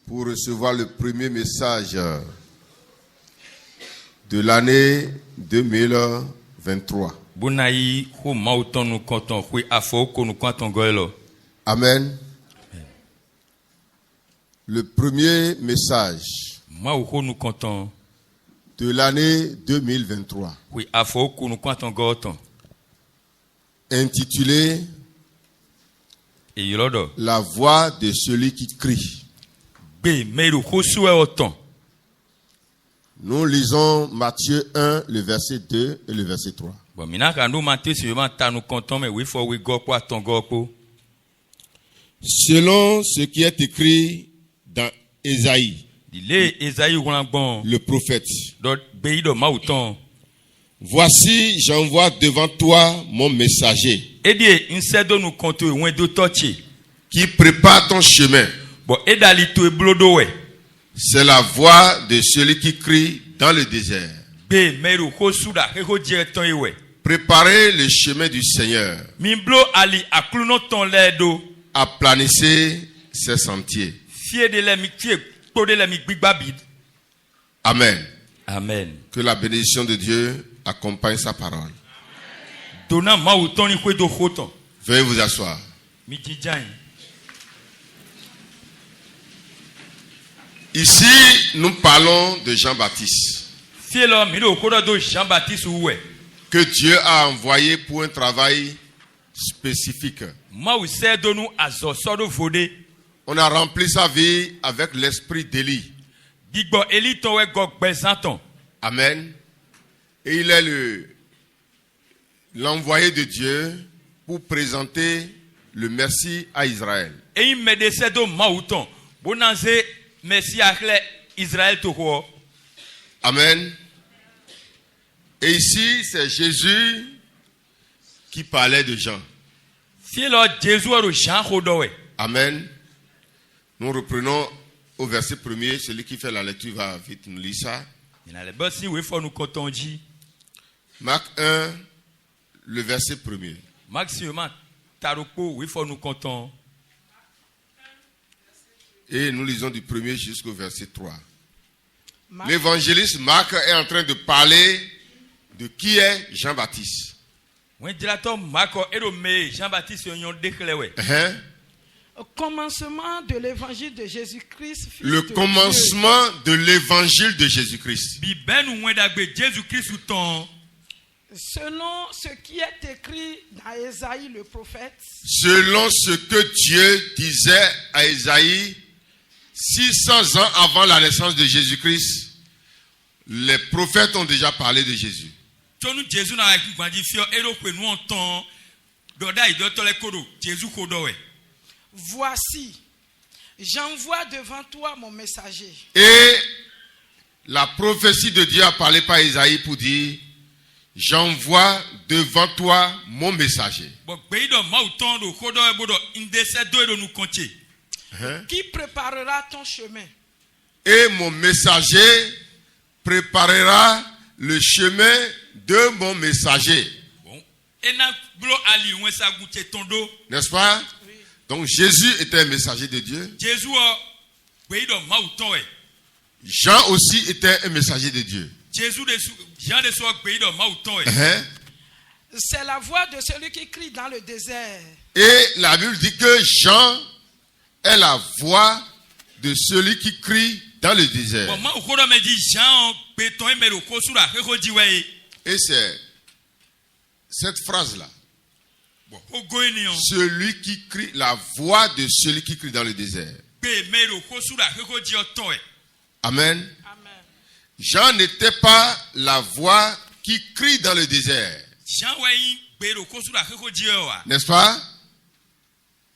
Pour recevoir le premier message de l'année 2023. Amen. Le premier message de l'année 2023. Intitulé La voix de celui qui crie. Nous lisons Matthieu 1, le verset 2 et le verset 3. Selon ce qui est écrit dans Ésaïe, le prophète. Voici, j'envoie devant toi mon messager qui prépare ton chemin. C'est la voix de celui qui crie dans le désert. Préparez le chemin du Seigneur. Aplanissez ses sentiers. Amen. Amen. Que la bénédiction de Dieu accompagne sa parole. Veuillez vous asseoir. Ici, nous parlons de Jean-Baptiste. Que Dieu a envoyé pour un travail spécifique. On a rempli sa vie avec l'esprit d'Élie. Amen. Et il est l'envoyé de Dieu pour présenter le merci à Israël. Amen. Et ici, c'est Jésus qui parlait de Jean. Amen. Nous reprenons au verset 1er. Celui qui fait la lecture va vite nous lire ça. Marc 1, le verset 1er. Et nous lisons du 1er jusqu'au verset 3. L'évangéliste Marc est en train de parler de qui est Jean-Baptiste. Au commencement de l'évangile de Jésus-Christ. Le commencement de l'évangile de Jésus-Christ. Selon ce qui est écrit dans Ésaïe le prophète. Selon ce que Dieu disait à Ésaïe 600 ans avant la naissance de Jésus-Christ, les prophètes ont déjà parlé de Jésus. Voici, j'envoie devant toi mon messager. Et la prophétie de Dieu a parlé par Ésaïe pour dire, j'envoie devant toi mon messager. Qui préparera ton chemin. Et mon messager préparera le chemin de mon messager. N'est-ce pas? Oui. Donc Jésus était un messager de Dieu. Jean aussi était un messager de Dieu. C'est la voix de celui qui crie dans le désert. Et la Bible dit que Jean est la voix de celui qui crie dans le désert. Et c'est cette phrase-là. Celui qui crie, la voix de celui qui crie dans le désert. Amen. Jean n'était pas la voix qui crie dans le désert. N'est-ce pas?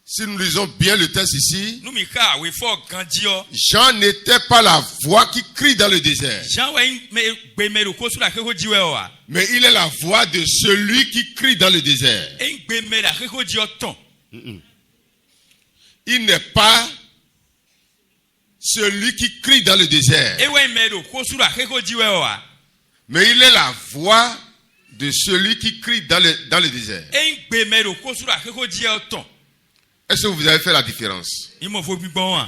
Si nous lisons bien le texte ici, Jean n'était pas la voix qui crie dans le désert. Mais il est la voix de celui qui crie dans le désert. Il n'est pas celui qui crie dans le désert. Mais il est la voix de celui qui crie dans le désert. Est-ce que vous avez fait la différence? Il m'en faut plus bon.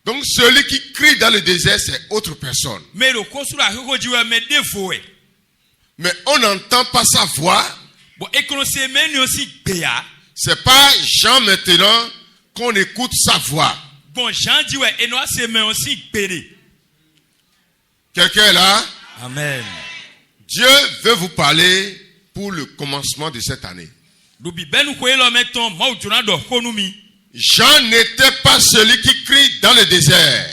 Donc celui qui crie dans le désert, c'est autre personne. Mais le cours la reconduit mais défaut. Mais on n'entend pas sa voix. Bon, et qu'on sait même aussi béa. C'est pas Jean maintenant qu'on écoute sa voix. Bon, Jean dit ouais, et nous c'est même aussi bédé. Quelqu'un est là? Amen. Dieu veut vous parler pour le commencement de cette année. Jean n'était pas celui qui crie dans le désert.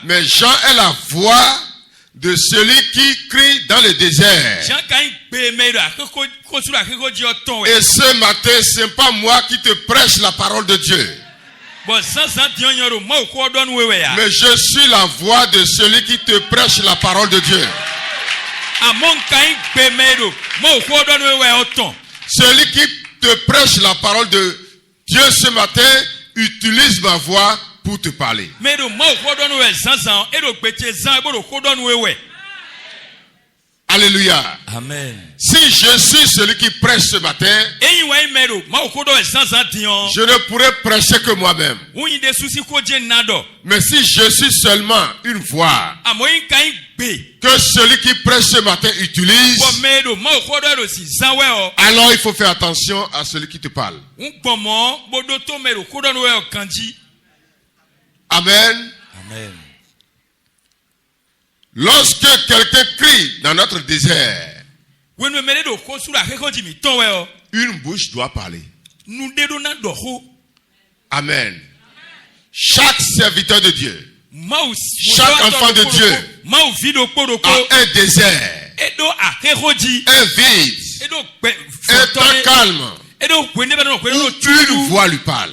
Mais Jean est la voix de celui qui crie dans le désert. Et ce matin, ce n'est pas moi qui te prêche la parole de Dieu. Mais je suis la voix de celui qui te prêche la parole de Dieu. Celui qui te prêche la parole de Dieu ce matin utilise ma voix pour te parler. Alléluia. Amen. Si je suis celui qui prêche ce matin, je ne pourrais prêcher que moi-même. Mais si je suis seulement une voix que celui qui prêche ce matin utilise, alors il faut faire attention à celui qui te parle. Amen. Amen. Lorsque quelqu'un crie dans notre désert, une bouche doit parler. Amen. Chaque serviteur de Dieu, chaque enfant de Dieu a un désert, un vide, un temps calme, où une voix lui parle.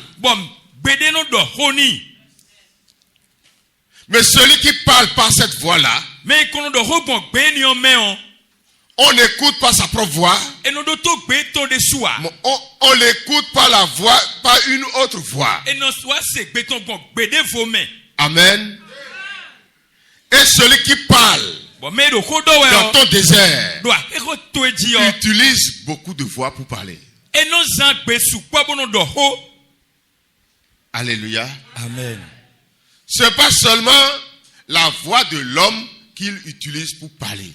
Mais celui qui parle par cette voix-là, on n'écoute pas sa propre voix. On l'écoute par la voix, par une autre voix. Amen. Et celui qui parle dans ton désert utilise beaucoup de voix pour parler. Alléluia. Amen. Ce n'est pas seulement la voix de l'homme qu'il utilise pour parler.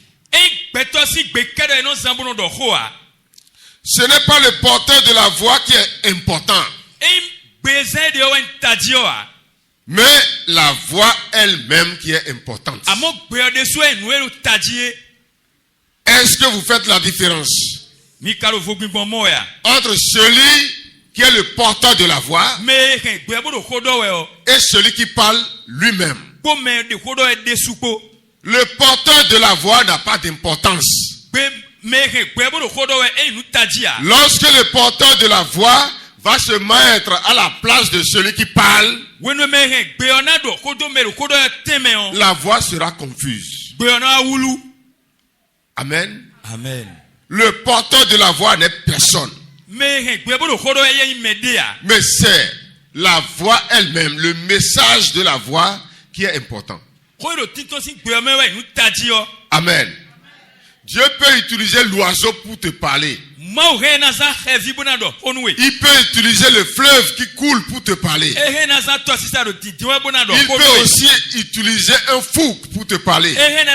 Ce n'est pas le porteur de la voix qui est important, mais la voix elle-même qui est importante. Est-ce que vous faites la différence entre celui qui est le porteur de la voix et celui qui parle lui-même? Le porteur de la voix n'a pas d'importance. Lorsque le porteur de la voix va se mettre à la place de celui qui parle, la voix sera confuse. Amen. Amen. Le porteur de la voix n'est personne. Mais c'est la voix elle-même, le message de la voix qui est important. Amen. Dieu peut utiliser l'oiseau pour te parler. Il peut utiliser le fleuve qui coule pour te parler. Il peut aussi utiliser un fou pour te parler. C'est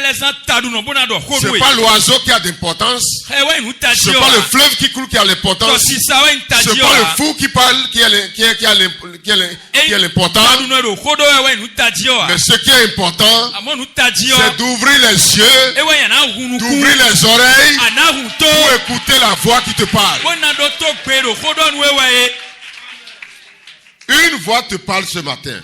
pas l'oiseau qui a d'importance. C'est pas le fleuve qui coule qui a l'importance. C'est pas le fou qui parle qui a l'importance. Mais ce qui est important, c'est d'ouvrir les yeux, d'ouvrir les oreilles pour écouter la voix qui te parle. Une voix te parle ce matin.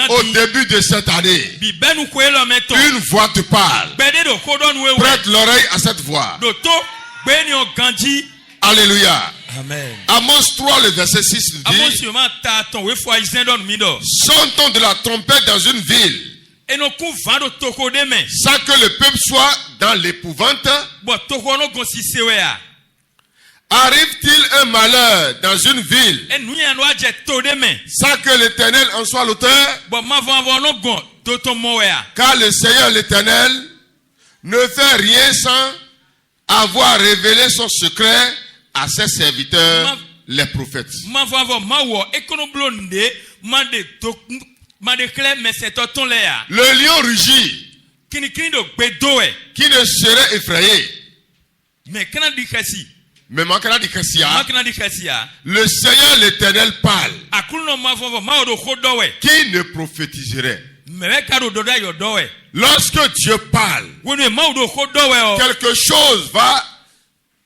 Au début de cette année, une voix te parle. Prête l'oreille à cette voix. Alléluia. Amen. Amos 3, le verset 6 dit: Sonne-t-on de la trompette dans une ville sans que le peuple soit dans l'épouvante? Arrive-t-il un malheur dans une ville sans que l'Éternel en soit l'auteur? Car le Seigneur l'Éternel ne fait rien sans avoir révélé son secret à ses serviteurs, les prophètes. Le lion rugit, qui ne serait effrayé. Mais le Seigneur l'Éternel parle, qui ne prophétiserait. Lorsque Dieu parle, quelque chose va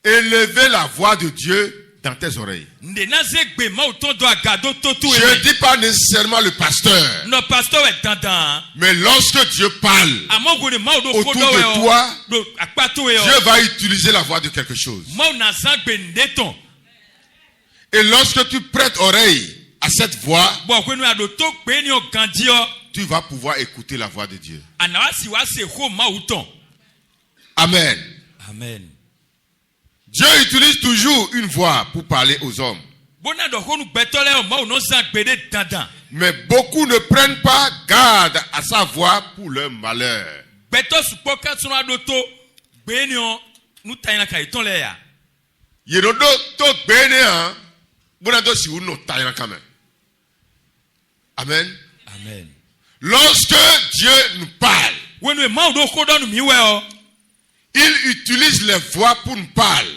élever la voix de Dieu dans tes oreilles. Je ne dis pas nécessairement le pasteur. Mais lorsque Dieu parle autour de toi, Dieu va utiliser la voix de quelque chose. Et lorsque tu prêtes oreille à cette voix, tu vas pouvoir écouter la voix de Dieu. Amen. Amen. Dieu utilise toujours une voix pour parler aux hommes. Mais beaucoup ne prennent pas garde à sa voix pour leur malheur. Amen. Amen. Lorsque Dieu nous parle, il utilise les voix pour nous parler.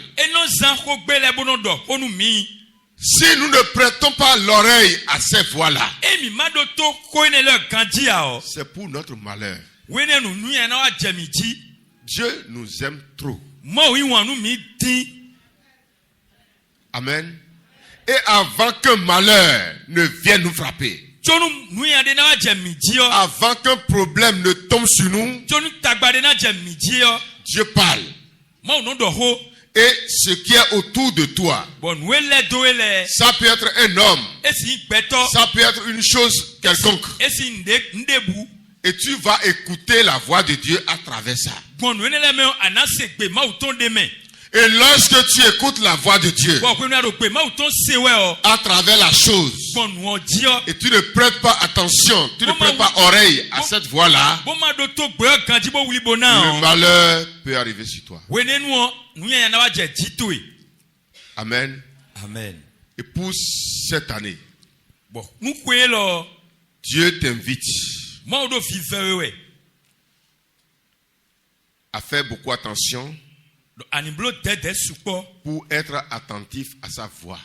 Si nous ne prêtons pas l'oreille à ces voix-là, c'est pour notre malheur. Dieu nous aime trop. Amen. Et avant qu'un malheur ne vienne nous frapper, avant qu'un problème ne tombe sur nous, Dieu parle. Et ce qui est autour de toi, ça peut être un homme, ça peut être une chose quelconque. Et tu vas écouter la voix de Dieu à travers ça. Et lorsque tu écoutes la voix de Dieu à travers la chose, et tu ne prêtes pas attention, tu ne prêtes pas oreille à cette voix-là, le malheur peut arriver sur toi. Amen. Amen. Et pour cette année, Dieu t'invite à faire beaucoup attention pour être attentif à sa voix.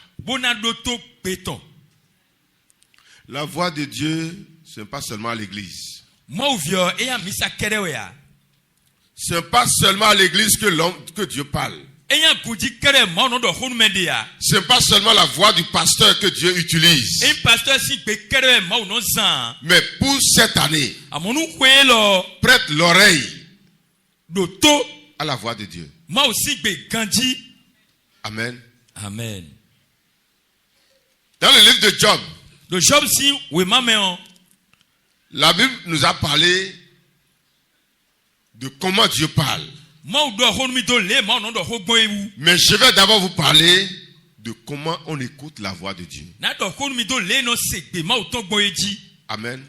La voix de Dieu, ce n'est pas seulement à l'église. Ce n'est pas seulement à l'église que Dieu parle. Ce n'est pas seulement la voix du pasteur que Dieu utilise. Mais pour cette année, prête l'oreille à la voix de Dieu. Amen. Amen. Dans le livre de Job, la Bible nous a parlé de comment Dieu parle. Mais je vais d'abord vous parler de comment on écoute la voix de Dieu. Amen.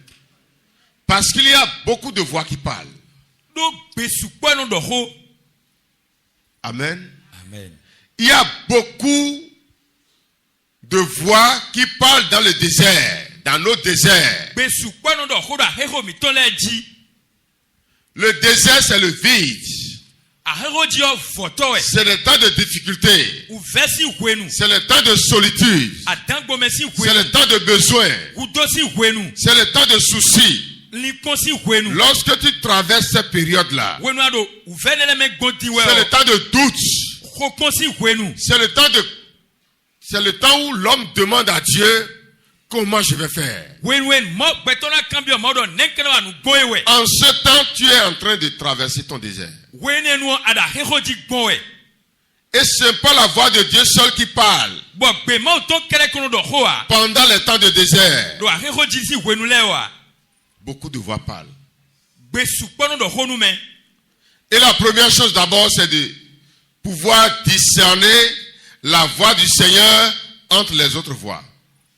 Parce qu'il y a beaucoup de voix qui parlent. Amen. Amen. Il y a beaucoup de voix qui parlent dans le désert, dans nos déserts. Le désert, c'est le vide. C'est le temps de difficulté. C'est le temps de solitude. C'est le temps de besoin. C'est le temps de soucis. Lorsque tu traverses cette période-là, c'est le temps de doute. C'est le temps où l'homme demande à Dieu comment je vais faire. En ce temps, tu es en train de traverser ton désert. Et ce n'est pas la voix de Dieu seul qui parle. Pendant les temps de désert, beaucoup de voix parlent. Et la première chose d'abord, c'est de pouvoir discerner la voix du Seigneur entre les autres voix.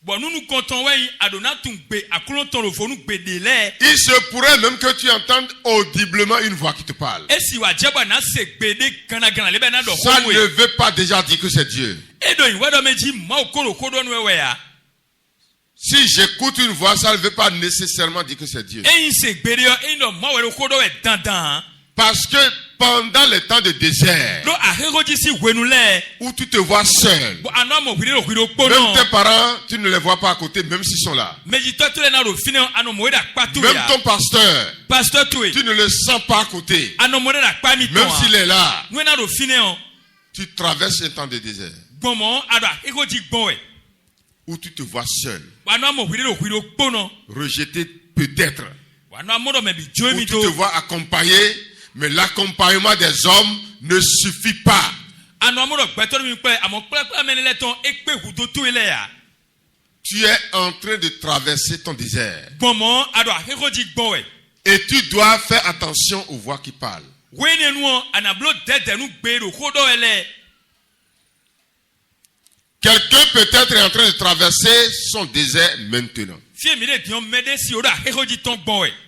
Il se pourrait même que tu entendes audiblement une voix qui te parle. Ça ne veut pas déjà dire que c'est Dieu. Si j'écoute une voix, ça ne veut pas nécessairement dire que c'est Dieu. Parce que pendant les temps de désert, où tu te vois seul, même tes parents, tu ne les vois pas à côté, même s'ils sont là. Même ton pasteur, tu ne le sens pas à côté, même s'il est là. Tu traverses un temps de désert où tu te vois seul, rejeté peut-être, où tu te vois accompagné. Mais l'accompagnement des hommes ne suffit pas. Tu es en train de traverser ton désert. Et tu dois faire attention aux voix qui parlent. Quelqu'un peut-être est en train de traverser son désert maintenant.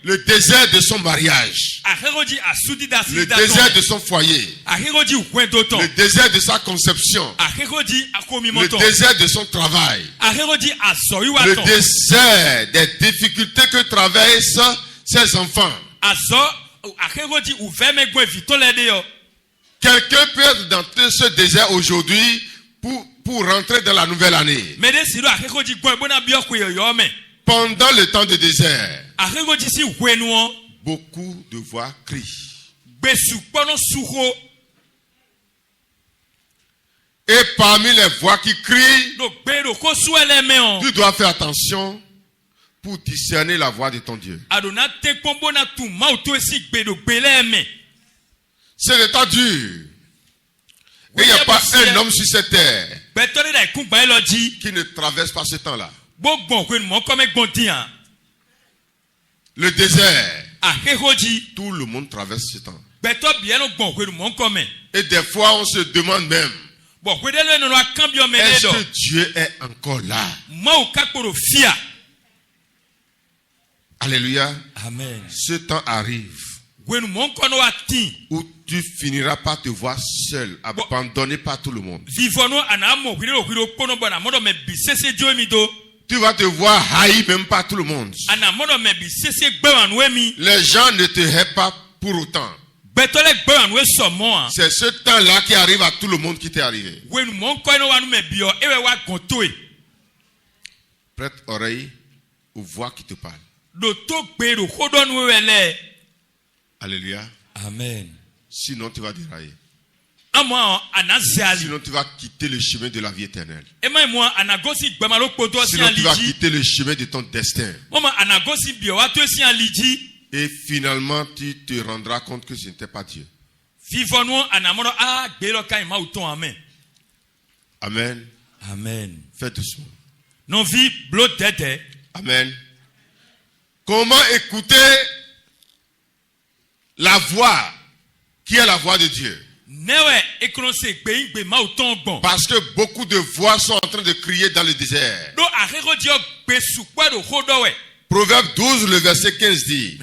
Le désert de son mariage, le désert de son foyer, le désert de sa conception, le désert de son travail, le désert des difficultés que traversent ses enfants. Quelqu'un peut être dans ce désert aujourd'hui pour rentrer dans la nouvelle année. Pendant le temps de désert, beaucoup de voix crient. Et parmi les voix qui crient, tu dois faire attention pour discerner la voix de ton Dieu. C'est le temps dur. Et il n'y a pas un homme sur cette terre qui ne traverse pas ce temps-là. Le désert, tout le monde traverse ce temps. Et des fois on se demande même, est-ce que Dieu est encore là? Alléluia. Amen. Ce temps arrive où tu finiras par te voir seul, abandonné par tout le monde. Tu vas te voir haï même par tout le monde. Les gens ne te haïssent pas pour autant. C'est ce temps-là qui arrive à tout le monde qui t'est arrivé. Prête oreille aux voix qui te parlent. Alléluia. Amen. Sinon tu vas dérailler. Sinon tu vas quitter le chemin de la vie éternelle. Sinon tu vas quitter le chemin de ton destin. Et finalement tu te rendras compte que ce n'était pas Dieu. Amen. Amen. Fais doucement. Amen. Comment écouter la voix qui est la voix de Dieu? Parce que beaucoup de voix sont en train de crier dans le désert. Proverbe 12, le verset 15 dit: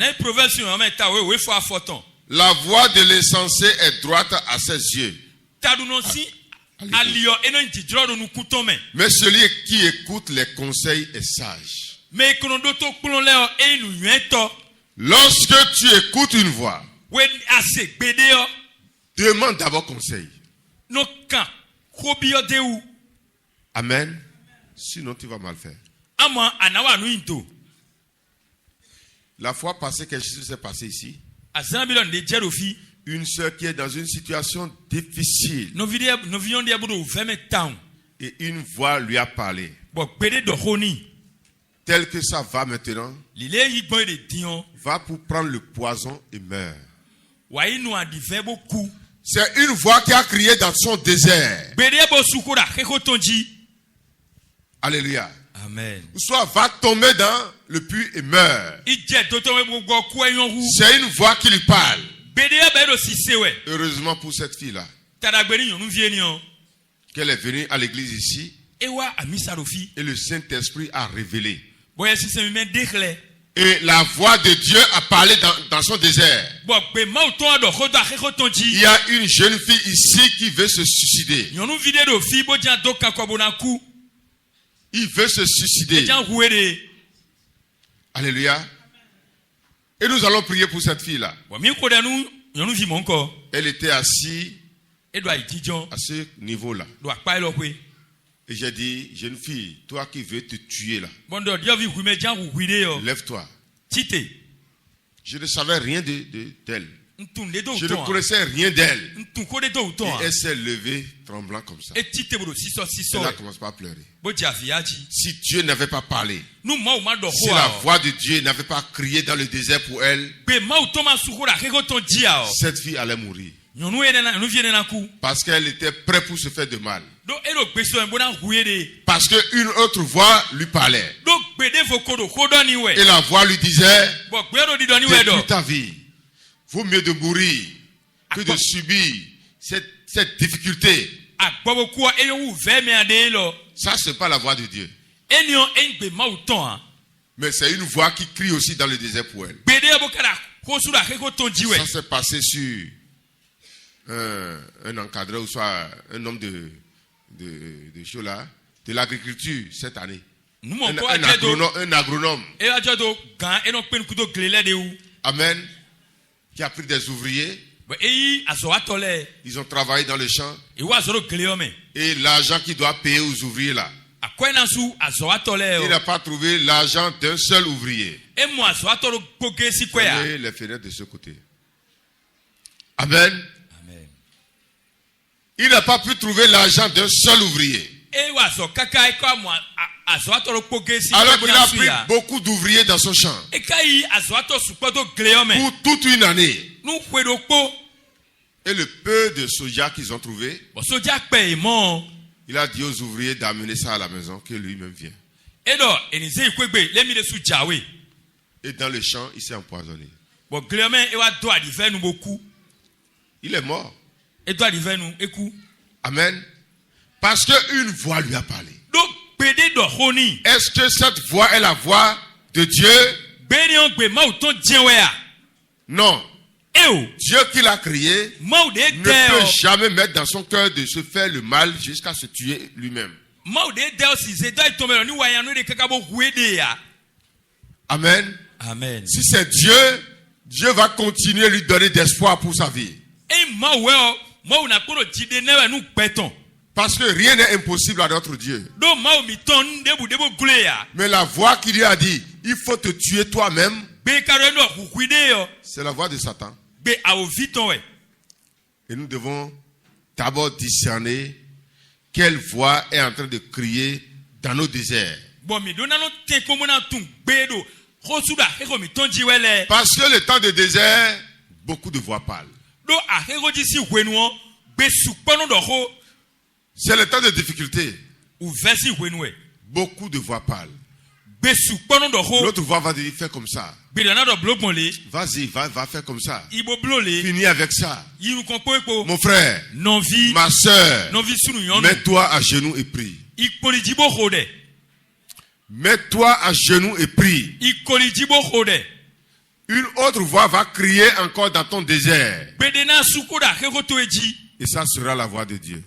la voix de l'insensé est droite à ses yeux. Mais celui qui écoute les conseils est sage. Lorsque tu écoutes une voix, demande d'abord conseil. Amen. Sinon tu vas mal faire. La fois passée, quelque chose s'est passé ici. Une sœur qui est dans une situation difficile. Et une voix lui a parlé. Tel que ça va maintenant, va pour prendre le poison et meurt. C'est une voix qui a crié dans son désert. Alléluia. Amen. Soit va tomber dans le puits et meurt. C'est une voix qui lui parle. Heureusement pour cette fille-là qu'elle est venue à l'église ici Et le Saint-Esprit a révélé. Et la voix de Dieu a parlé dans son désert. Il y a une jeune fille ici qui veut se suicider. Il veut se suicider. Alléluia. Et nous allons prier pour cette fille-là. Elle était assise à ce niveau-là. Et j'ai dit, jeune fille, toi qui veux te tuer là, lève-toi. Je ne savais rien d'elle. Je ne connaissais rien d'elle. Et elle s'est levée tremblant comme ça. Elle a commencé à pleurer. Si Dieu n'avait pas parlé, si la voix de Dieu n'avait pas crié dans le désert pour elle, cette fille allait mourir. Parce qu'elle était prête pour se faire de mal. Parce qu'une autre voix lui parlait. Et la voix lui disait, depuis ta vie, vaut mieux de mourir que de subir cette difficulté. Ça, c'est pas la voix de Dieu. Mais c'est une voix qui crie aussi dans le désert pour elle. Ça s'est passé sur un encadreur ou soit un homme de choses là, de l'agriculture cette année. Un agronome. Amen. Qui a pris des ouvriers. Ils ont travaillé dans le champ. Et l'argent qu'il doit payer aux ouvriers là, il n'a pas trouvé l'argent d'un seul ouvrier. Fermez les fenêtres de ce côté. Amen. Il n'a pas pu trouver l'argent d'un seul ouvrier. Alors qu'il a pris beaucoup d'ouvriers dans son champ. Pour toute une année. Et le peu de soja qu'ils ont trouvé, il a dit aux ouvriers d'amener ça à la maison, que lui-même vient. Et dans le champ, il s'est empoisonné. Il est mort. Amen. Parce qu'une voix lui a parlé. Est-ce que cette voix est la voix de Dieu? Non. Dieu qui l'a créé ne peut jamais mettre dans son cœur de se faire le mal jusqu'à se tuer lui-même. Amen. Amen. Si c'est Dieu, Dieu va continuer à lui donner d'espoir pour sa vie. Parce que rien n'est impossible à notre Dieu. Mais la voix qui lui a dit, il faut te tuer toi-même, c'est la voix de Satan. Et nous devons d'abord discerner quelle voix est en train de crier dans nos déserts. Parce que le temps de désert, beaucoup de voix parlent. C'est le temps de difficulté. Beaucoup de voix parlent. L'autre voix va dire, fais comme ça. Vas-y, va faire comme ça. Finis avec ça. Mon frère, ma soeur, mets-toi à genoux et prie. Mets-toi à genoux et prie. Une autre voix va crier encore dans ton désert. Et ça sera la voix de Dieu.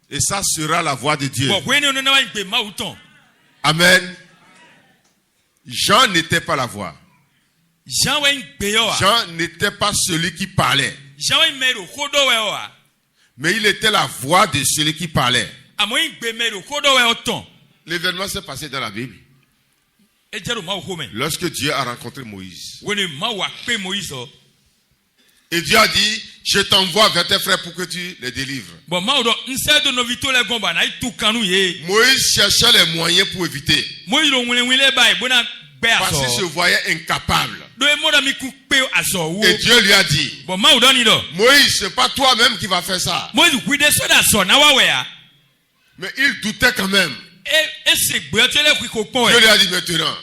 Et ça sera la voix de Dieu. Amen. Jean n'était pas la voix. Jean n'était pas celui qui parlait. Mais il était la voix de celui qui parlait. L'événement s'est passé dans la Bible. Lorsque Dieu a rencontré Moïse. Et Dieu a dit, je t'envoie vers tes frères pour que tu les délivres. Moïse cherchait les moyens pour éviter. Parce qu'il se voyait incapable. Et Dieu lui a dit, Moïse, c'est pas toi-même qui vas faire ça. Mais il doutait quand même. Dieu lui a dit maintenant,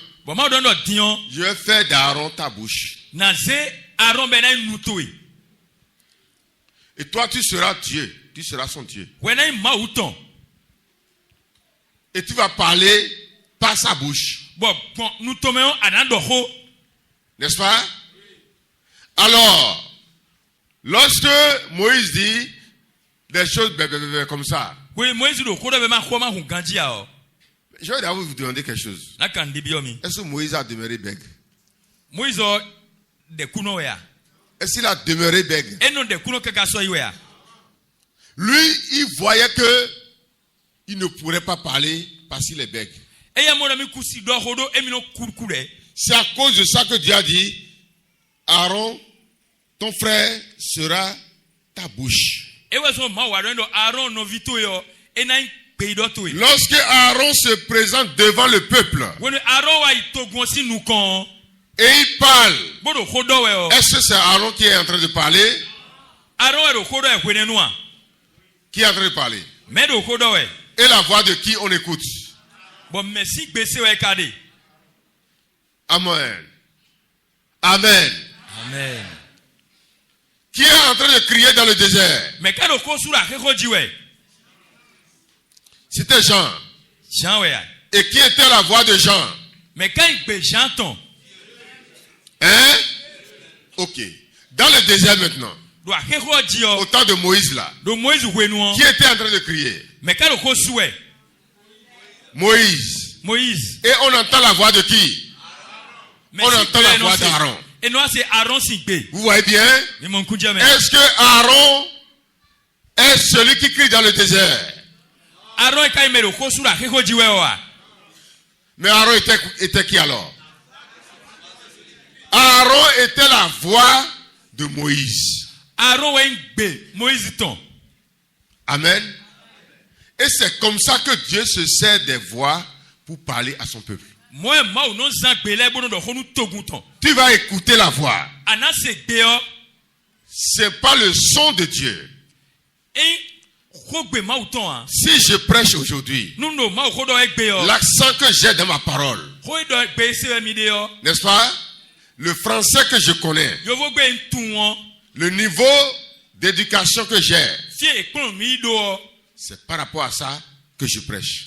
je vais faire d'Aaron ta bouche. Et toi, tu seras Dieu. Tu seras son Dieu. Et tu vas parler par sa bouche. N'est-ce pas? Alors, lorsque Moïse dit des choses comme ça, je vais d'abord vous demander quelque chose. Est-ce que Moïse a demeuré bègue? Est-ce qu'il a demeuré bègue? Lui, il voyait que il ne pourrait pas parler parce qu'il est bègue. C'est à cause de ça que Dieu a dit, Aaron, ton frère sera ta bouche. Lorsque Aaron se présente devant le peuple et il parle, est-ce que c'est Aaron qui est en train de parler? Qui est en train de parler? Et la voix de qui on écoute? Amen. Amen. Amen. Qui est en train de crier dans le désert? C'était Jean. Et qui était la voix de Jean? Hein? Ok. Dans le désert maintenant. Au temps de Moïse là. Qui était en train de crier? Moïse. Et on entend la voix de qui? On entend la voix d'Aaron. Vous voyez bien? Est-ce que Aaron est celui qui crie dans le désert? Mais Aaron était qui alors? Aaron était la voix de Moïse. Amen. Et c'est comme ça que Dieu se sert des voix pour parler à son peuple. Tu vas écouter la voix. C'est pas le son de Dieu. Si je prêche aujourd'hui, l'accent que j'ai dans ma parole, n'est-ce pas? Le français que je connais, le niveau d'éducation que j'ai, c'est par rapport à ça que je prêche.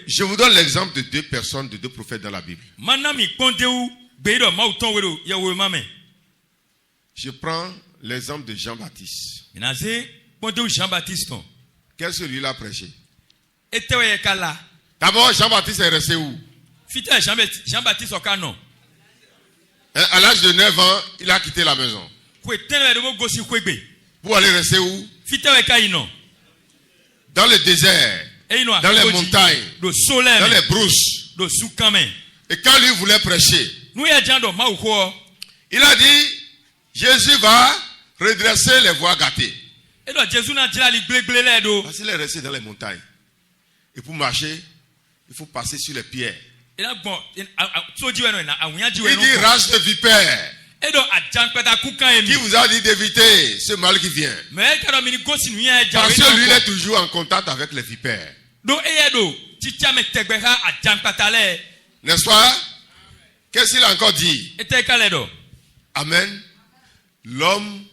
Je vous donne l'exemple de deux personnes, de deux prophètes dans la Bible. Je prends l'exemple de Jean-Baptiste. Quel celui-là a prêché? D'abord, Jean-Baptiste est resté où? À l'âge de 9 ans, il a quitté la maison. Pour aller rester où? Dans le désert, dans les montagnes, dans les brousses. Et quand lui voulait prêcher, il a dit, Jésus va redresser les voies gâtées. Parce qu'il est resté dans les montagnes. Et pour marcher, il faut passer sur les pierres. Il dit, race de vipère. Qui vous a dit d'éviter ce mal qui vient? Parce que lui, il est toujours en contact avec les vipères. N'est-ce pas? Qu'est-ce qu'il a encore dit? Amen. L'homme,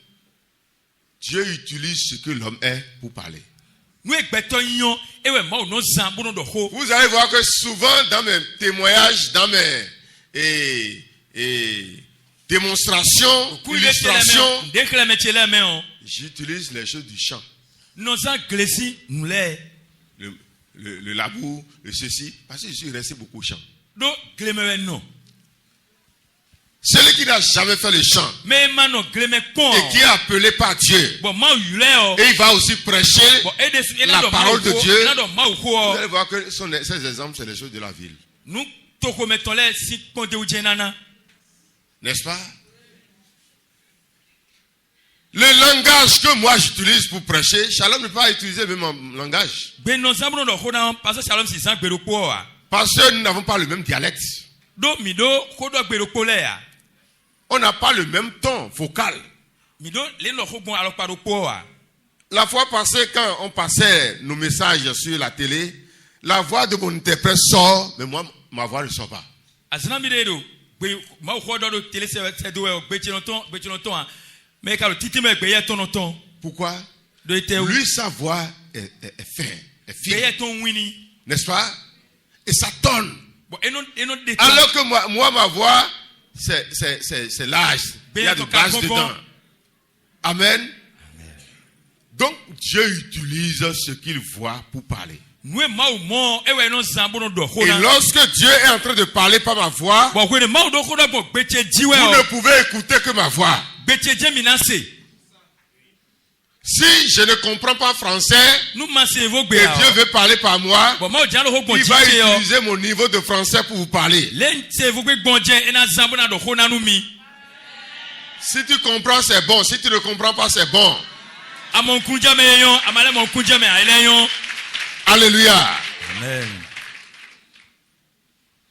Dieu utilise ce que l'homme est pour parler. Vous allez voir que souvent dans mes témoignages, dans mes démonstrations, illustrations, j'utilise les choses du chant. Le labour, le ceci, parce que je suis resté beaucoup au chant. Celui qui n'a jamais fait le chant et qui est appelé par Dieu, et il va aussi prêcher la parole de Dieu. Vous allez voir que ces exemples, c'est les choses de la ville. N'est-ce pas? Le langage que moi j'utilise pour prêcher, Shalom ne peut pas utiliser le même langage. Parce que nous n'avons pas le même dialecte. On n'a pas le même ton vocal. La fois passée, quand on passait nos messages sur la télé, la voix de mon interprète sort, mais moi, ma voix ne sort pas. Pourquoi? Lui, sa voix est ferme. est fine. N'est-ce pas? Et ça tonne. Alors que moi ma voix, c'est l'âge. Il y a de basse dedans. Amen. Donc Dieu utilise ce qu'il voit pour parler. Et lorsque Dieu est en train de parler par ma voix, vous ne pouvez écouter que ma voix. Si je ne comprends pas français et Dieu veut parler par moi, il va utiliser mon niveau de français pour vous parler. Si tu comprends, c'est bon. Si tu ne comprends pas, c'est bon. Alléluia. Amen.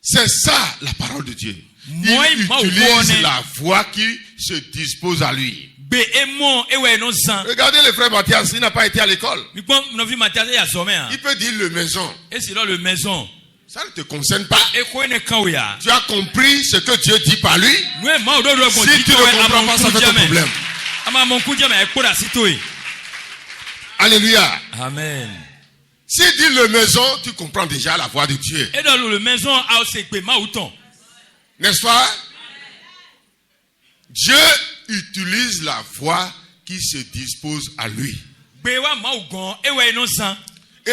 C'est ça la parole de Dieu. Il utilise la voix qui se dispose à lui. Regardez le frère Mathias, il n'a pas été à l'école. Il peut dire le maison. Ça ne te concerne pas. Tu as compris ce que Dieu dit par lui. Si tu ne comprends pas, ça fait un problème. Alléluia. Amen. Si dit le maison, tu comprends déjà la voix de Dieu. N'est-ce pas? Dieu utilise la voix qui se dispose à lui. Et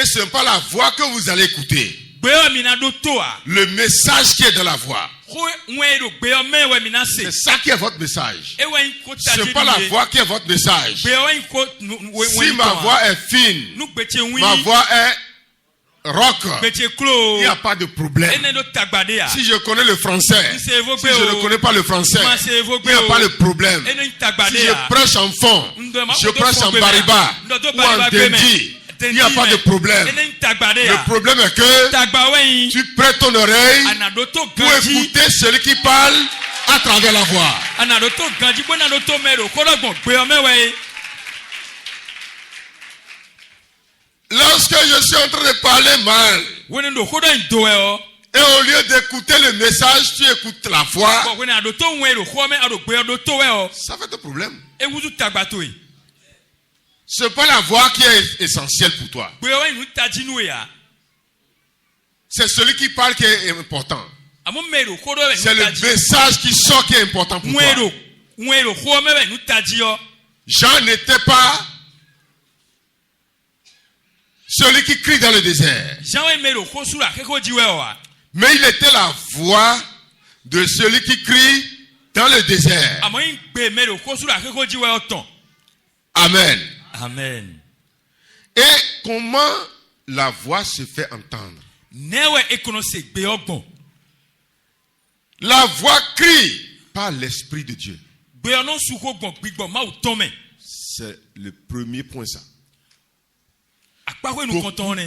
ce n'est pas la voix que vous allez écouter. Le message qui est dans la voix. C'est ça qui est votre message. Ce n'est pas la voix qui est votre message. Si ma voix est fine, ma voix est rock, il n'y a pas de problème. Si je connais le français, si je ne connais pas le français, il n'y a pas de problème. Si je prêche en fond, je prêche en bariba ou en dendi, il n'y a pas de problème. Le problème est que tu prêtes ton oreille pour écouter celui qui parle à travers la voix. Lorsque je suis en train de parler mal, et au lieu d'écouter le message, tu écoutes la voix, ça fait un problème. Ce n'est pas la voix qui est essentielle pour toi. C'est celui qui parle qui est important. C'est le message qui sort qui est important pour toi. Jean n'était pas celui qui crie dans le désert. Mais il était la voix de celui qui crie dans le désert. Amen. Amen. Et comment la voix se fait entendre? La voix crie par l'Esprit de Dieu. C'est le premier point, ça.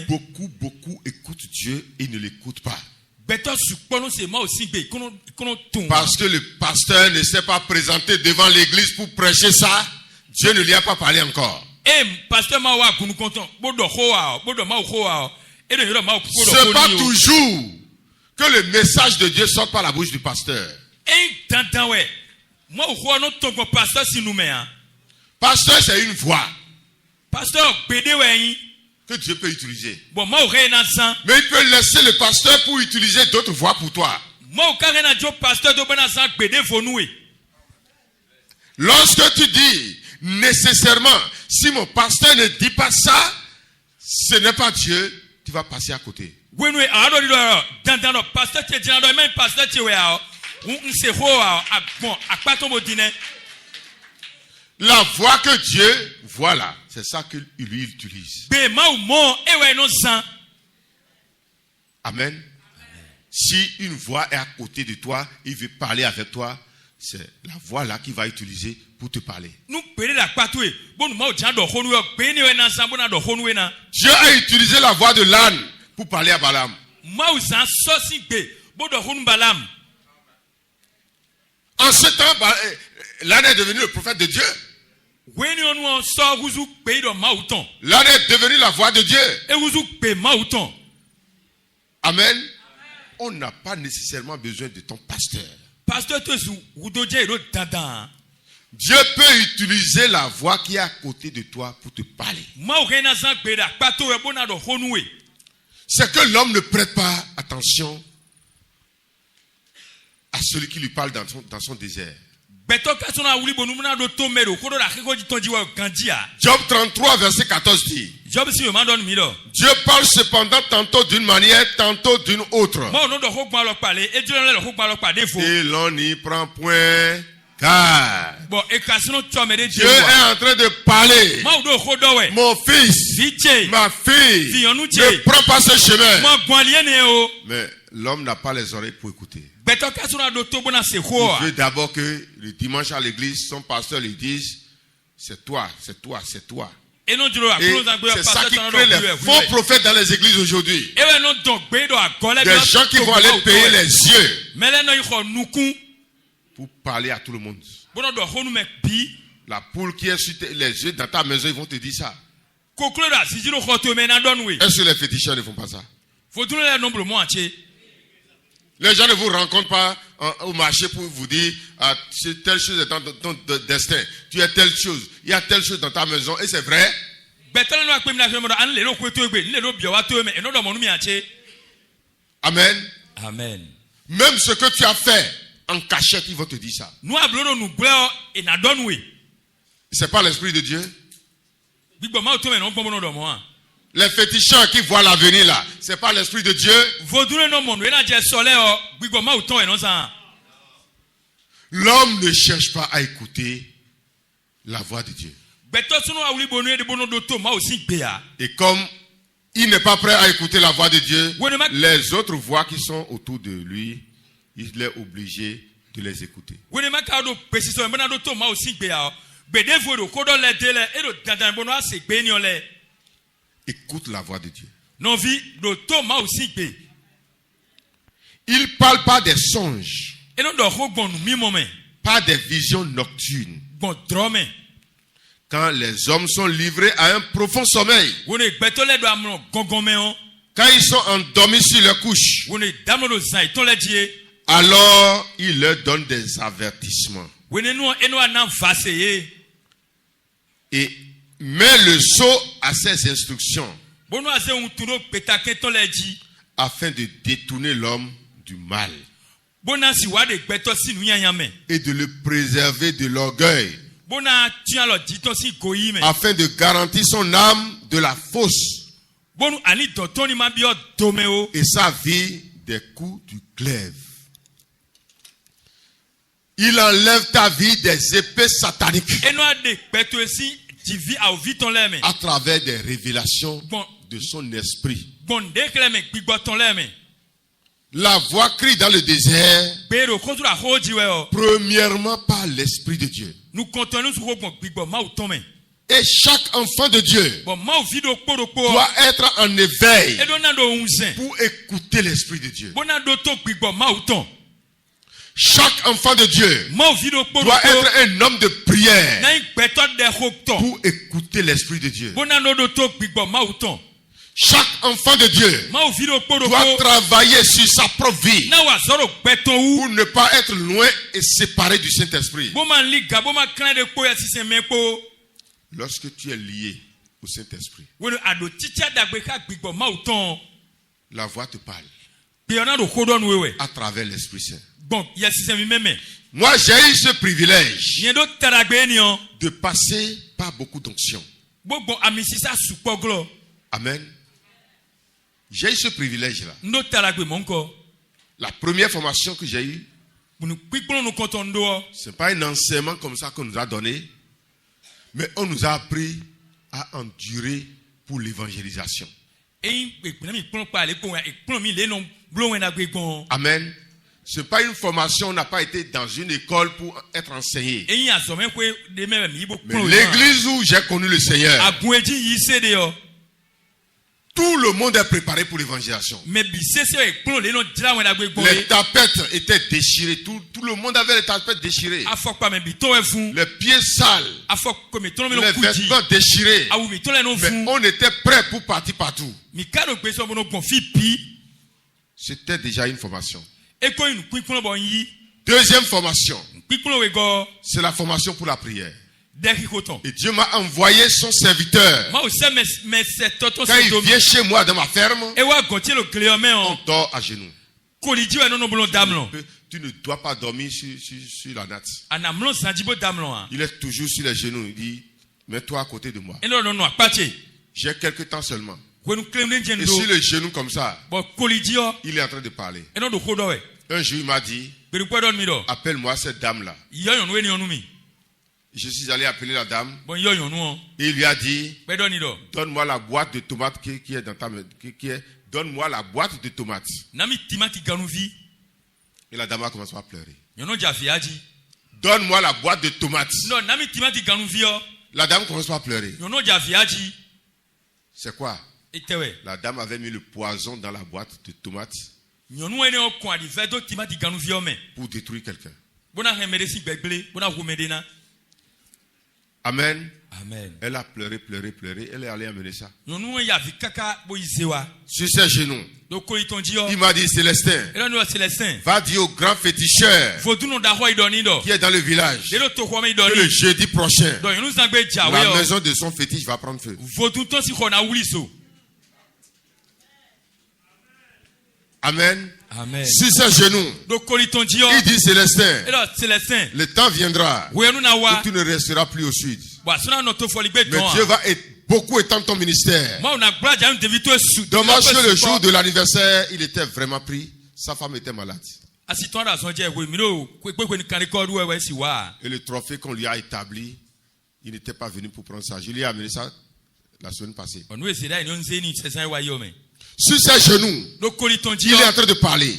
Beaucoup écoutent Dieu et ne l'écoutent pas. Parce que le pasteur ne s'est pas présenté devant l'église pour prêcher ça, Dieu ne lui a pas parlé encore. C'est pas toujours que le message de Dieu sort par la bouche du pasteur. Pasteur, c'est une voix que Dieu peut utiliser. Mais il peut laisser le pasteur pour utiliser d'autres voix pour toi. Lorsque tu dis nécessairement, si mon pasteur ne dit pas ça, ce n'est pas Dieu, tu vas passer à côté. La voix que Dieu voit là, c'est ça qu'il lui utilise. Amen. Si une voix est à côté de toi, il veut parler avec toi, c'est la voix là qu'il va utiliser pour te parler. Dieu a utilisé la voix de l'âne pour parler à Balaam. En ce temps, l'âne est devenu le prophète de Dieu. L'âne est devenu la voix de Dieu. Amen. On n'a pas nécessairement besoin de ton pasteur. Dieu peut utiliser la voix qui est à côté de toi pour te parler. C'est que l'homme ne prête pas attention à celui qui lui parle dans son désert. Job 33, verset 14 dit: Dieu parle cependant tantôt d'une manière, tantôt d'une autre. Et l'on n'y prend point car Dieu est en train de parler. Mon fils, ma fille, ne prends pas ce chemin. Mais l'homme n'a pas les oreilles pour écouter. Il veut d'abord que le dimanche à l'église, son pasteur lui dise: c'est toi, c'est toi, c'est toi. Et c'est ça qui crée les faux prophètes dans les églises aujourd'hui. Des gens qui vont aller payer les yeux pour parler à tout le monde. La poule qui est sur les yeux dans ta maison, ils vont te dire ça. Est-ce que les féticheurs ne font pas ça? Les gens ne vous rencontrent pas au marché pour vous dire: telle chose est dans ton destin. Tu es telle chose. Il y a telle chose dans ta maison. Et c'est vrai. Amen. Amen. Même ce que tu as fait en cachette, ils vont te dire ça. C'est pas l'esprit de Dieu. Les féticheurs qui voient l'avenir là, c'est pas l'esprit de Dieu. L'homme ne cherche pas à écouter la voix de Dieu. Et comme il n'est pas prêt à écouter la voix de Dieu, les autres voix qui sont autour de lui, il est obligé de les écouter. Écoute la voix de Dieu. Il ne parle pas des songes, pas des visions nocturnes. Quand les hommes sont livrés à un profond sommeil, quand ils sont endormis sur leur couche, alors il leur donne des avertissements. Et met le sceau à ses instructions afin de détourner l'homme du mal et de le préserver de l'orgueil, afin de garantir son âme de la fausse et sa vie des coups du glaive. Il enlève ta vie des épées sataniques à travers des révélations de son esprit. La voix crie dans le désert, premièrement par l'Esprit de Dieu. Et chaque enfant de Dieu doit être en éveil pour écouter l'Esprit de Dieu. Chaque enfant de Dieu doit être un homme de prière pour écouter l'Esprit de Dieu. Chaque enfant de Dieu doit travailler sur sa propre vie pour ne pas être loin et séparé du Saint-Esprit. Lorsque tu es lié au Saint-Esprit, la voix te parle à travers l'Esprit Saint. Moi, j'ai eu ce privilège de passer par beaucoup d'onctions. Amen. J'ai eu ce privilège-là. La première formation que j'ai eue, ce n'est pas un enseignement comme ça qu'on nous a donné, mais on nous a appris à endurer pour l'évangélisation. Amen. Ce n'est pas une formation, on n'a pas été dans une école pour être enseigné. Mais l'église où j'ai connu le Seigneur, tout le monde est préparé pour l'évangélisation. Les tapettes étaient déchirées. Tout le monde avait les tapettes déchirées. Les pieds sales. Les vêtements déchirés. Mais on était prêt pour partir partout. C'était déjà une formation. Deuxième formation. C'est la formation pour la prière. Et Dieu m'a envoyé son serviteur. Quand il vient chez moi dans ma ferme, on dort à genoux. Tu ne dois pas dormir sur la natte. Il est toujours sur les genoux. Il dit, mets-toi à côté de moi. J'ai quelques temps seulement. Et sur le genou comme ça, il est en train de parler. Un jour, il m'a dit, appelle-moi cette dame-là. Je suis allé appeler la dame. Et il lui a dit, donne-moi la boîte de tomates qui est dans ta main. Donne-moi la boîte de tomates. Et la dame a commencé à pleurer. Donne-moi la boîte de tomates. La dame commence à pleurer. C'est quoi? La dame avait mis le poison dans la boîte de tomates pour détruire quelqu'un. Amen. Amen. Elle a pleuré. Elle est allée amener ça. Sur ses genoux. Il m'a dit, Célestin, va dire au grand féticheur qui est dans le village que le jeudi prochain, la maison de son fétiche va prendre feu. Amen. Amen. Sur ses genoux, il dit, Célestin, le temps viendra où tu ne resteras plus au sud. Mais Dieu va beaucoup étendre ton ministère. Dommage que le jour de l'anniversaire, il était vraiment pris. Sa femme était malade. Et le trophée qu'on lui a établi, il n'était pas venu pour prendre ça. Je lui ai amené ça la semaine passée. Sur ses genoux, il est en train de parler.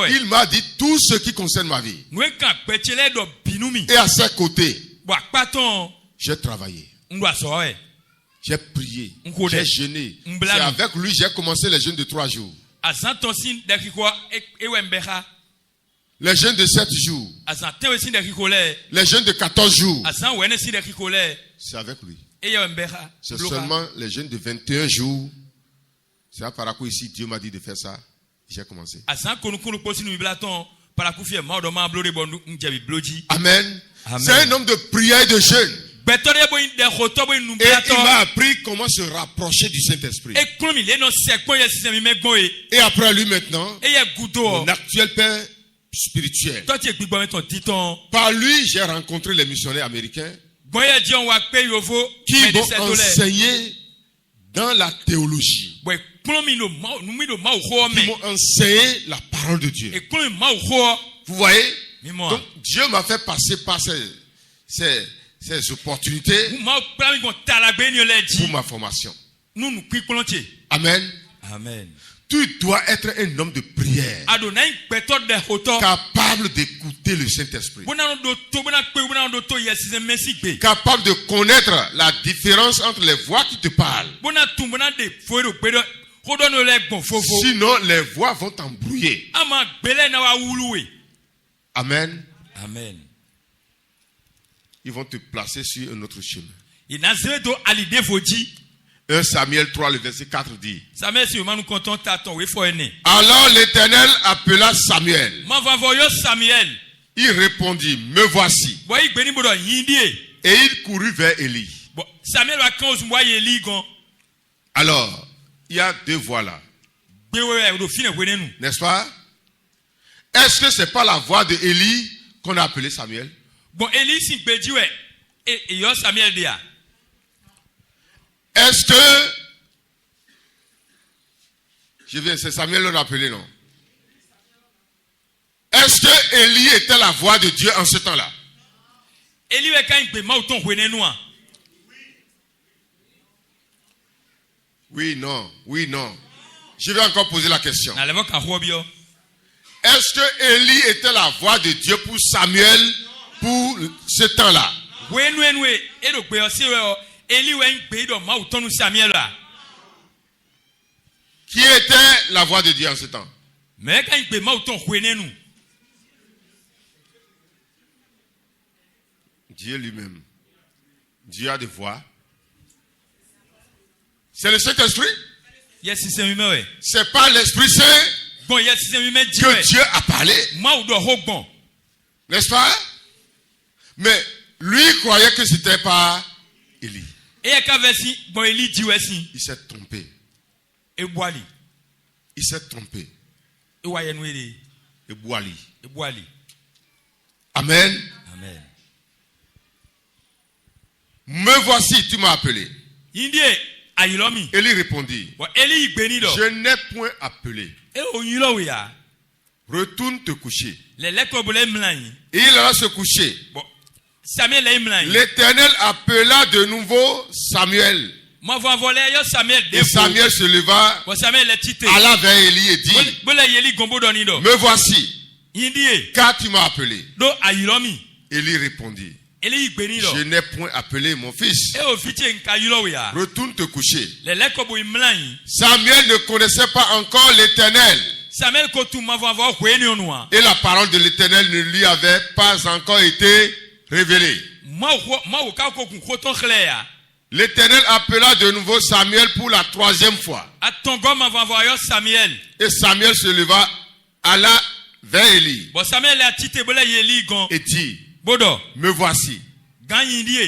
Il m'a dit tout ce qui concerne ma vie. Et à ses côtés, j'ai travaillé. J'ai prié. J'ai jeûné. C'est avec lui j'ai commencé les jeûnes de 3 jours. Les jeûnes de 7 jours. Les jeûnes de 14 jours. C'est avec lui. C'est seulement les jeûnes de 21 jours. C'est à Parakou ici, Dieu m'a dit de faire ça. J'ai commencé. Amen. C'est un homme de prière et de jeûne. Et il m'a appris comment se rapprocher du Saint-Esprit. Et après lui maintenant, mon actuel père spirituel. Par lui, j'ai rencontré les missionnaires américains qui m'ont enseigné dans la théologie. Qui m'ont enseigné la parole de Dieu. Vous voyez? Donc Dieu m'a fait passer par ces opportunités pour ma formation. Amen. Amen. Tu dois être un homme de prière, capable d'écouter le Saint-Esprit, capable de connaître la différence entre les voix qui te parlent. Sinon, les voix vont t'embrouiller. Amen. Amen. Ils vont te placer sur un autre chemin. 1 Samuel 3, le verset 4 dit. Alors l'Éternel appela Samuel. Il répondit, me voici. Et il courut vers Élie. Alors, il y a 2 voix là. N'est-ce pas? Est-ce que ce n'est pas la voix de Élie qu'on a appelé Samuel? Est-ce que c'est Samuel qu'on a appelé, non? Est-ce que Élie était la voix de Dieu en ce temps-là? Oui, non. Je vais encore poser la question. Est-ce que Élie était la voix de Dieu pour Samuel pour ce temps-là? Qui était la voix de Dieu en ce temps? Dieu lui-même. Dieu a des voix. C'est le Saint-Esprit? C'est pas l'Esprit Saint que Dieu a parlé. N'est-ce pas? Mais lui croyait que c'était pas Élie. Il s'est trompé. Il s'est trompé. Amen. Amen. Me voici, tu m'as appelé. Élie répondit, je n'ai point appelé. Retourne te coucher. Et il alla se coucher. L'Éternel appela de nouveau Samuel. Et Samuel se leva, alla vers Élie et dit, me voici, car tu m'as appelé. Élie répondit, je n'ai point appelé mon fils. Retourne te coucher. Samuel ne connaissait pas encore l'Éternel. Et la parole de l'Éternel ne lui avait pas encore été révélée. L'Éternel appela de nouveau Samuel pour la 3e fois. Et Samuel se leva, alla vers Élie et dit, me voici,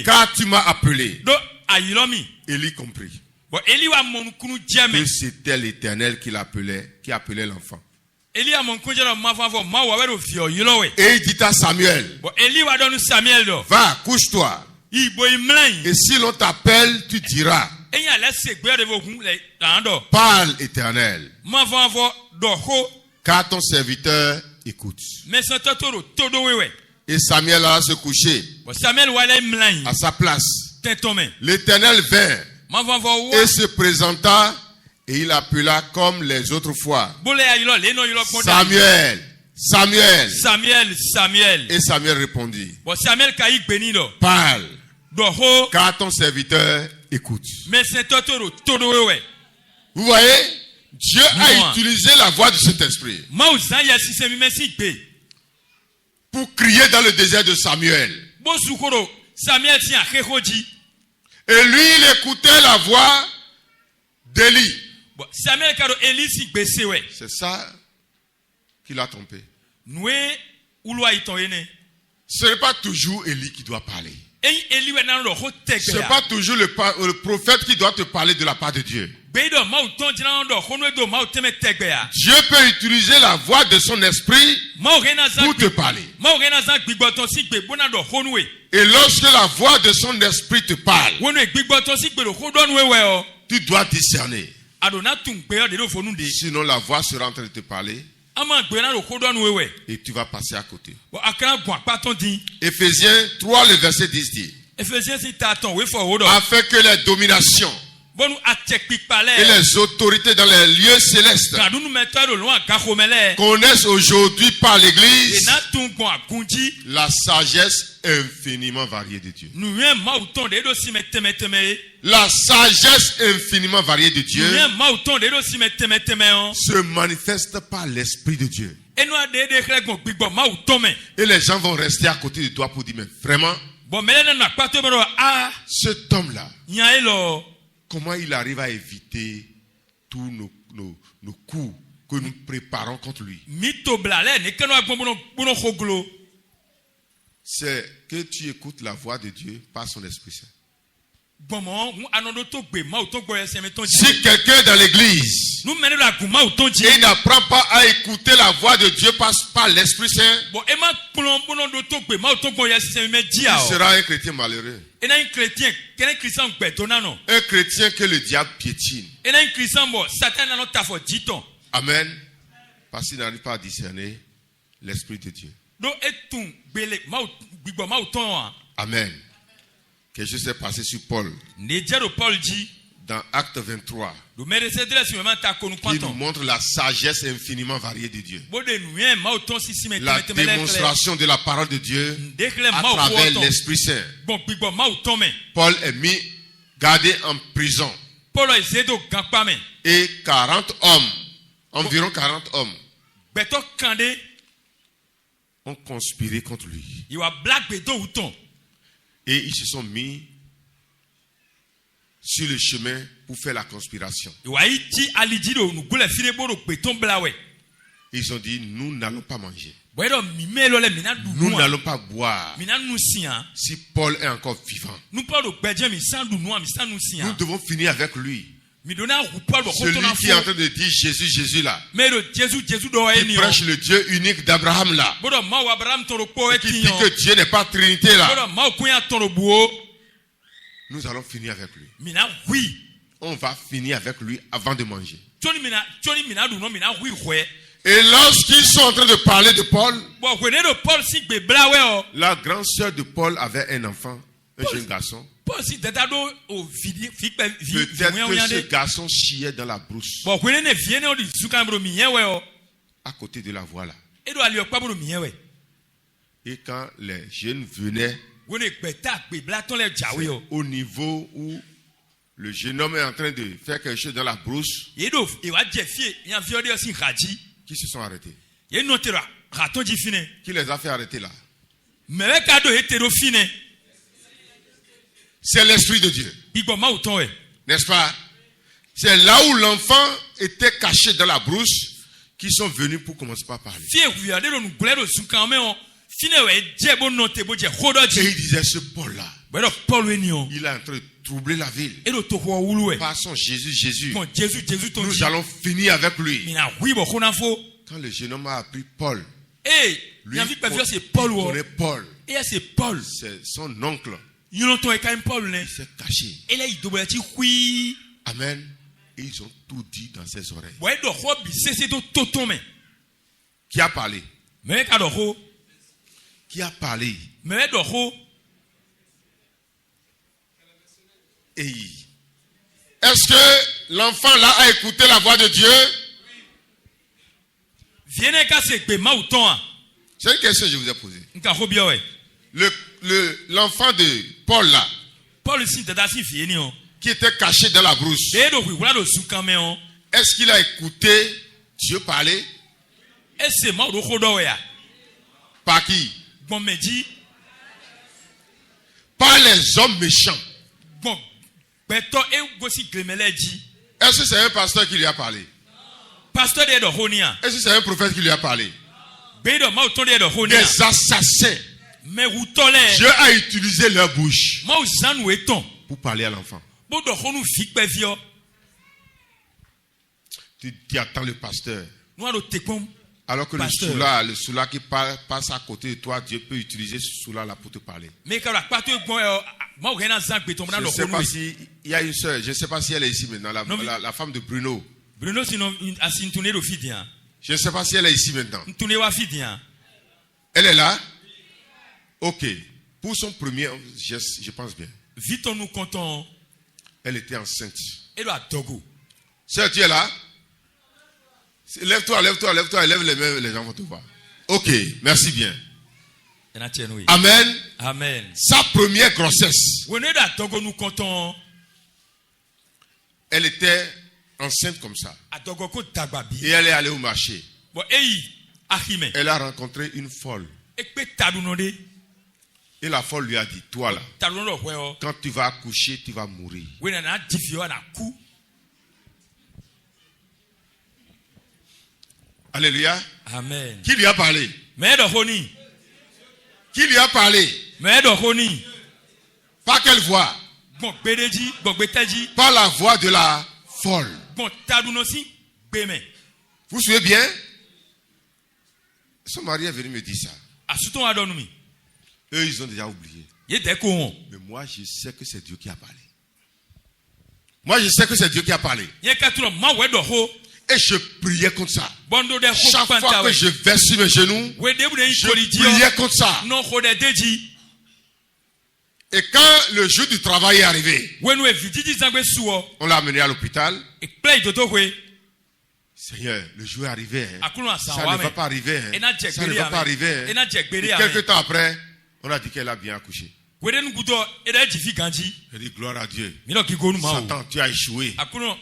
car tu m'as appelé. Élie comprit que c'était l'Éternel qui appelait l'enfant. Et il dit à Samuel, va, couche-toi. Et si l'on t'appelle, tu diras, parle, Éternel, car ton serviteur écoute. Et Samuel alla se coucher à sa place. L'Éternel vint et se présenta, et il appela comme les autres fois, Samuel, Samuel. Samuel. Et Samuel répondit, parle, car ton serviteur écoute. Vous voyez, Dieu a utilisé la voix de cet esprit pour crier dans le désert de Samuel. Et lui, il écoutait la voix d'Élie. C'est ça qui l'a trompé. Ce n'est pas toujours Élie qui doit parler. Ce n'est pas toujours le prophète qui doit te parler de la part de Dieu. Dieu peut utiliser la voix de son esprit pour te parler. Et lorsque la voix de son esprit te parle, tu dois discerner. Sinon la voix sera en train de te parler et tu vas passer à côté. Éphésiens 3, le verset 10 dit, afin que les dominations et les autorités dans les lieux célestes connaissent aujourd'hui par l'Église la sagesse infiniment variée de Dieu. La sagesse infiniment variée de Dieu se manifeste par l'Esprit de Dieu. Et les gens vont rester à côté de toi pour dire, mais vraiment, cet homme-là, comment il arrive à éviter tous nos coups que nous préparons contre lui? C'est que tu écoutes la voix de Dieu par son Esprit Saint. Si quelqu'un est dans l'église et il n'apprend pas à écouter la voix de Dieu par l'Esprit Saint, il sera un chrétien malheureux. Un chrétien que le diable piétine. Amen. Parce qu'il n'arrive pas à discerner l'Esprit de Dieu. Amen. Quelque chose s'est passé sur Paul. Dans Acte 23. Qui nous montre la sagesse infiniment variée de Dieu. La démonstration de la parole de Dieu à travers l'Esprit Saint. Paul est mis, gardé en prison. Et 40 hommes, environ 40 hommes, ont conspiré contre lui. Et ils se sont mis sur le chemin pour faire la conspiration. Ils ont dit, nous n'allons pas manger. Nous n'allons pas boire. Si Paul est encore vivant, nous devons finir avec lui. Celui qui est en train de dire Jésus, Jésus là, qui prêche le Dieu unique d'Abraham là, qui dit que Dieu n'est pas Trinité là, nous allons finir avec lui. On va finir avec lui avant de manger. Et lorsqu'ils sont en train de parler de Paul, la grande sœur de Paul avait un enfant, un jeune garçon. Peut-être que ce garçon chiait dans la brousse, à côté de la voie là. Et quand les jeunes venaient, au niveau où le jeune homme est en train de faire quelque chose dans la brousse, qui se sont arrêtés. Qui les a fait arrêter là? C'est l'Esprit de Dieu. N'est-ce pas? C'est là où l'enfant était caché dans la brousse qu'ils sont venus pour commencer par parler. Et il disait, ce Paul-là, il est en train de troubler la ville. Par son Jésus, Jésus. Nous allons finir avec lui. Quand le jeune homme a appris Paul, lui, il connaît Paul. C'est son oncle. Il s'est caché. Amen. Et ils ont tout dit dans ses oreilles. Qui a parlé? Qui a parlé? Est-ce que l'enfant là a écouté la voix de Dieu? C'est une question que je vous ai posée. L'enfant de Paul là, qui était caché dans la brousse, est-ce qu'il a écouté Dieu parler? Par qui? Par les hommes méchants. Est-ce que c'est un pasteur qui lui a parlé? Est-ce que c'est un prophète qui lui a parlé? Des assassins. Dieu a utilisé leur bouche pour parler à l'enfant. Tu attends le pasteur. Alors que le soula qui passe à côté de toi, Dieu peut utiliser ce soula là pour te parler. Je ne sais pas si il y a une soeur, je ne sais pas si elle est ici maintenant, la femme de Bruno. Je ne sais pas si elle est ici maintenant. Elle est là? Ok. Pour son premier geste, je pense bien. Elle était enceinte. Sœur, tu es là? Lève-toi, lève les mains, les gens vont te voir. Ok, merci bien. Amen. Amen. Sa première grossesse, elle était enceinte comme ça. Et elle est allée au marché. Elle a rencontré une folle. Et la folle lui a dit, toi là, quand tu vas accoucher, tu vas mourir. Alléluia. Amen. Qui lui a parlé? Qui lui a parlé? Par quelle voix? Par la voix de la folle. Vous suivez bien? Son mari est venu me dire ça. Eux, ils ont déjà oublié. Mais moi, je sais que c'est Dieu qui a parlé. Moi, je sais que c'est Dieu qui a parlé. Et je priais contre ça. Chaque fois que je vais sur mes genoux, je priais contre ça. Et quand le jour du travail est arrivé, on l'a amené à l'hôpital. Seigneur, le jour est arrivé. Ça ne va pas arriver. Ça ne va pas arriver. Et quelques temps après, on a dit qu'elle a bien accouché. Je dis gloire à Dieu. Satan, tu as échoué. Satan,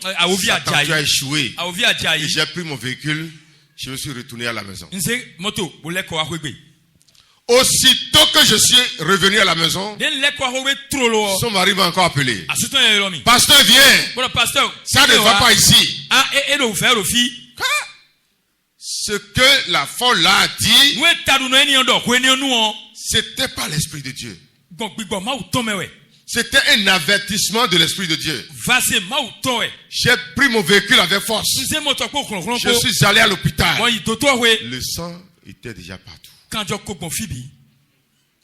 tu as échoué. Et j'ai pris mon véhicule. Je me suis retourné à la maison. Aussitôt que je suis revenu à la maison, son mari m'a encore appelé. Pasteur, viens. Ça ne va pas ici. Ce que la folle là a dit, c'était pas l'Esprit de Dieu. C'était un avertissement de l'Esprit de Dieu. J'ai pris mon véhicule avec force. Je suis allé à l'hôpital. Le sang était déjà partout.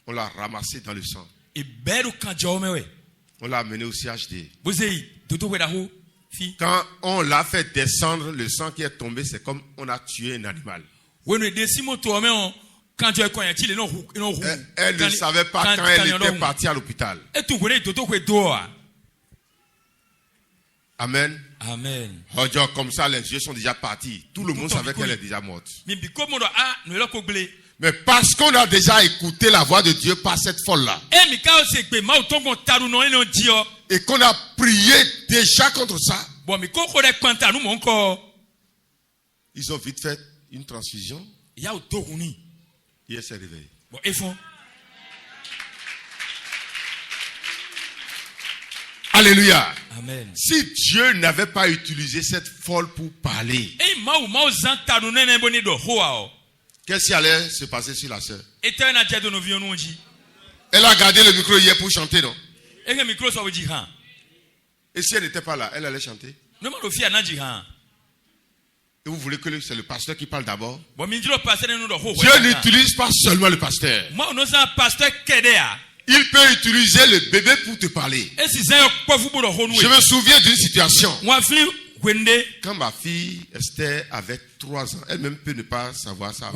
On l'a ramassé dans le sang. On l'a amené au CHD. Quand on l'a fait descendre, le sang qui est tombé, c'est comme on a tué un animal. Elle ne savait pas quand elle était partie à l'hôpital. Amen. Amen. Comme ça, les yeux sont déjà partis. Tout le monde savait qu'elle est déjà morte. Mais parce qu'on a déjà écouté la voix de Dieu par cette folle-là, et qu'on a prié déjà contre ça, ils ont vite fait une transfusion. Et elle s'est réveillée. Alléluia. Amen. Si Dieu n'avait pas utilisé cette folle pour parler, qu'est-ce qui allait se passer sur la sœur? Elle a gardé le micro hier pour chanter, non? Et si elle n'était pas là, elle allait chanter. Et vous voulez que c'est le pasteur qui parle d'abord? Dieu n'utilise pas seulement le pasteur. Il peut utiliser le bébé pour te parler. Je me souviens d'une situation. Quand ma fille Esther avait 3 ans, elle-même peut ne pas savoir ça.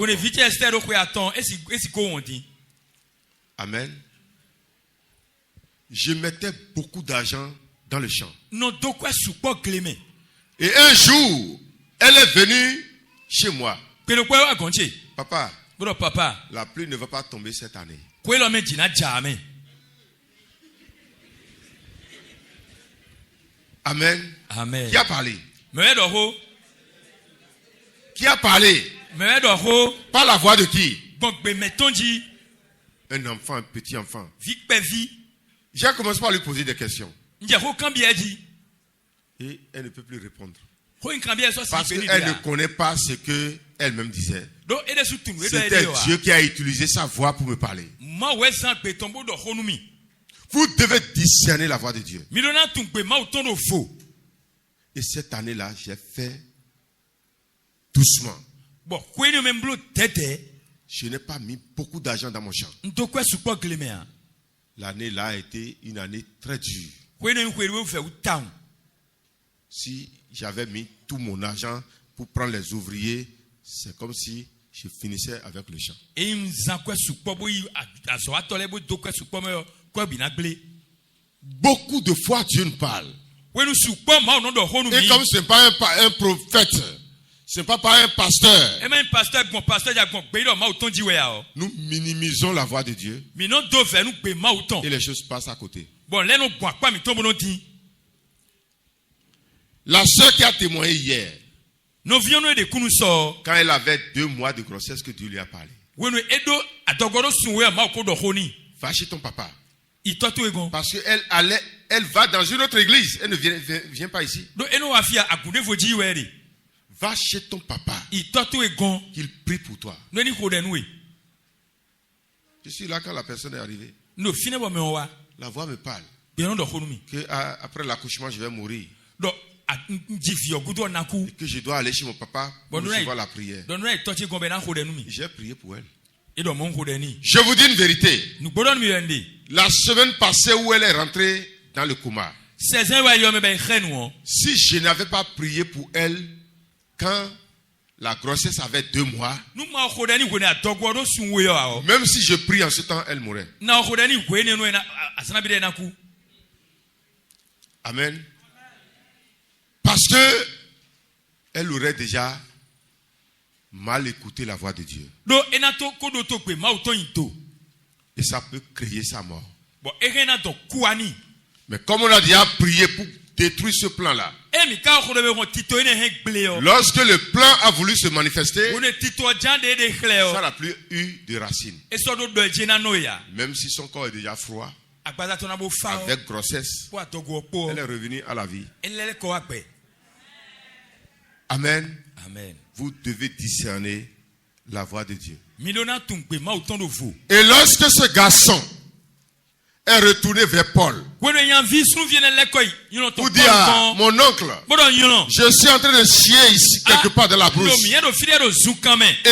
Amen. Je mettais beaucoup d'argent dans le champ. Et un jour, elle est venue chez moi. Papa, la pluie ne va pas tomber cette année. Amen. Amen. Qui a parlé? Qui a parlé? Par la voix de qui? Un enfant, un petit enfant. J'ai commencé par lui poser des questions. Et elle ne peut plus répondre. Parce qu'elle ne connaît pas ce qu'elle-même disait. C'était Dieu qui a utilisé sa voix pour me parler. Vous devez discerner la voix de Dieu. Et cette année-là, j'ai fait doucement. Je n'ai pas mis beaucoup d'argent dans mon champ. L'année-là a été une année très dure. Si j'avais mis tout mon argent pour prendre les ouvriers, c'est comme si je finissais avec le champ. Beaucoup de fois Dieu nous parle. Et comme ce n'est pas un prophète, ce n'est pas un pasteur, nous minimisons la voix de Dieu et les choses passent à côté. La sœur qui a témoigné hier, quand elle avait 2 mois de grossesse, que Dieu lui a parlé. Va chez ton papa. Parce qu'elle va dans une autre église. Elle ne vient pas ici. Va chez ton papa. Qu'il prie pour toi. Je suis là quand la personne est arrivée. La voix me parle. Que après l'accouchement, je vais mourir. Et que je dois aller chez mon papa pour recevoir la prière. J'ai prié pour elle. Je vous dis une vérité. La semaine passée où elle est rentrée dans le coma, si je n'avais pas prié pour elle quand la grossesse avait 2 mois, même si je prie en ce temps, elle mourrait. Amen. Parce que elle aurait déjà mal écouté la voix de Dieu. Et ça peut créer sa mort. Mais comme on a déjà prié pour détruire ce plan-là, lorsque le plan a voulu se manifester, ça n'a plus eu de racines. Même si son corps est déjà froid, avec grossesse, elle est revenue à la vie. Amen. Amen. Vous devez discerner la voix de Dieu. Et lorsque ce garçon est retourné vers Paul pour dire à mon oncle, je suis en train de chier ici quelque part dans la brousse et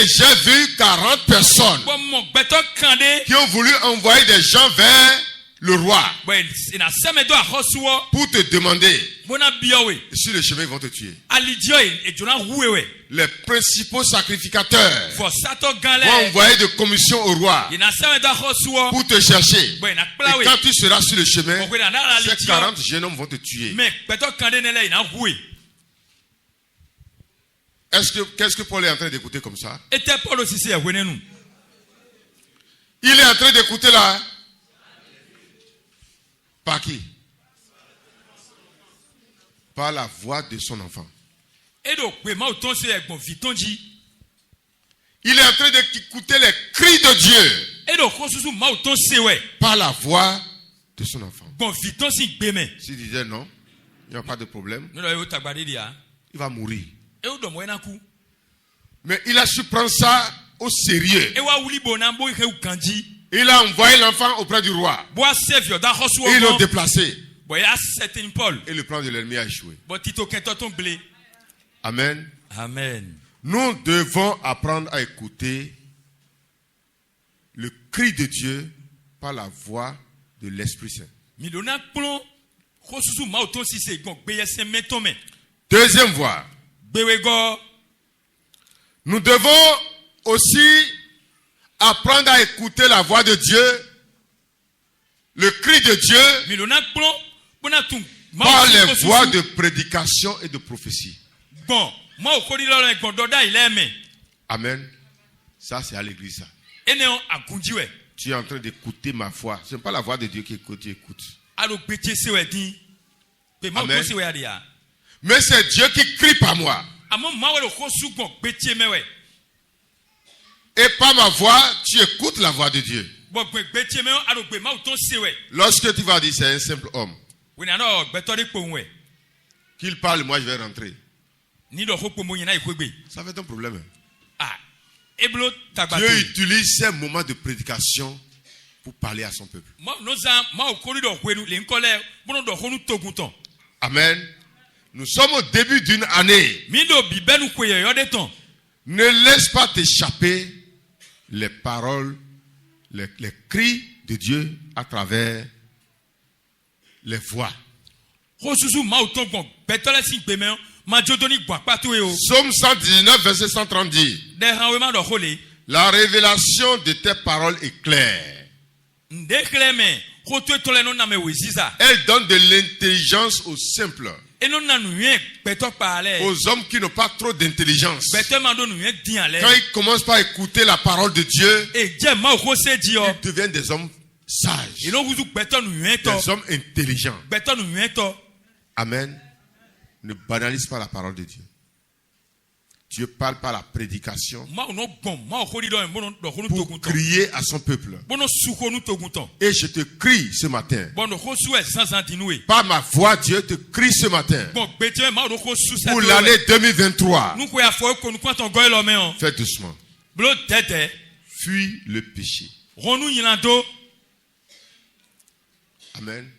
j'ai vu 40 personnes qui ont voulu envoyer des gens vers le roi pour te demander sur le chemin ils vont te tuer. Les principaux sacrificateurs vont envoyer des commissions au roi pour te chercher. Et quand tu seras sur le chemin, ces 40 jeunes hommes vont te tuer. Qu'est-ce que Paul est en train d'écouter comme ça? Il est en train d'écouter là. Par qui? Par la voix de son enfant. Il est en train d'écouter les cris de Dieu par la voix de son enfant. S'il disait non, il n'y a pas de problème, il va mourir. Mais il a su prendre ça au sérieux. Il a envoyé l'enfant auprès du roi. Ils l'ont déplacé. Et le plan de l'ennemi a échoué. Amen. Amen. Nous devons apprendre à écouter le cri de Dieu par la voix de l'Esprit Saint. Deuxième voix. Nous devons aussi apprendre à écouter la voix de Dieu, le cri de Dieu, par les voix de prédication et de prophétie. Amen. Ça, c'est à l'église. Ça. Tu es en train d'écouter ma voix. Ce n'est pas la voix de Dieu qui écoute, tu écoutes. Amen. Mais c'est Dieu qui crie par moi. Et par ma voix, tu écoutes la voix de Dieu. Lorsque tu vas dire c'est un simple homme, qu'il parle, moi je vais rentrer. Ça fait un problème. Dieu utilise ces moments de prédication pour parler à son peuple. Amen. Nous sommes au début d'une année. Ne laisse pas t'échapper les paroles, les cris de Dieu à travers les voix. Psaume 119, verset 130 dit: la révélation de tes paroles est claire. Elle donne de l'intelligence aux simples. Aux hommes qui n'ont pas trop d'intelligence. Quand ils commencent par écouter la parole de Dieu, ils deviennent des hommes sages, des hommes intelligents. Amen. Ne banalise pas la parole de Dieu. Dieu parle par la prédication pour crier à son peuple. Et je te crie ce matin. Par ma voix, Dieu te crie ce matin. Pour l'année 2023. Fais doucement. Fuis le péché. Amen.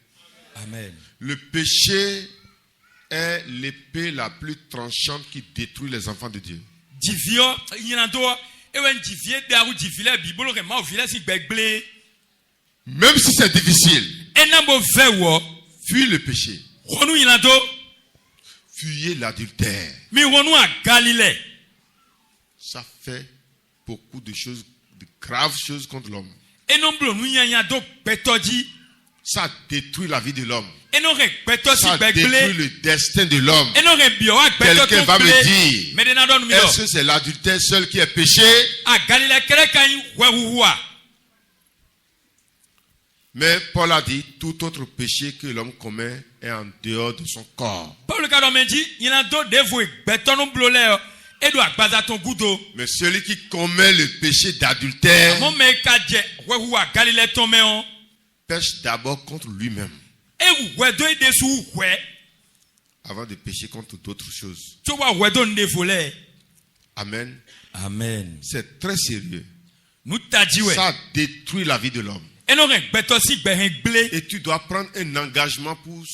Amen. Le péché est l'épée la plus tranchante qui détruit les enfants de Dieu. Même si c'est difficile, fuis le péché. Fuyez l'adultère. Ça fait beaucoup de choses, de graves choses contre l'homme. Ça détruit la vie de l'homme. Ça détruit le destin de l'homme. Quelqu'un va me dire, est-ce que c'est l'adultère seul qui est péché? Mais Paul a dit, tout autre péché que l'homme commet est en dehors de son corps. Mais celui qui commet le péché d'adultère pêche d'abord contre lui-même. avant de pécher contre d'autres choses. Amen. Amen. C'est très sérieux. Ça détruit la vie de l'homme. Et tu dois prendre un engagement pour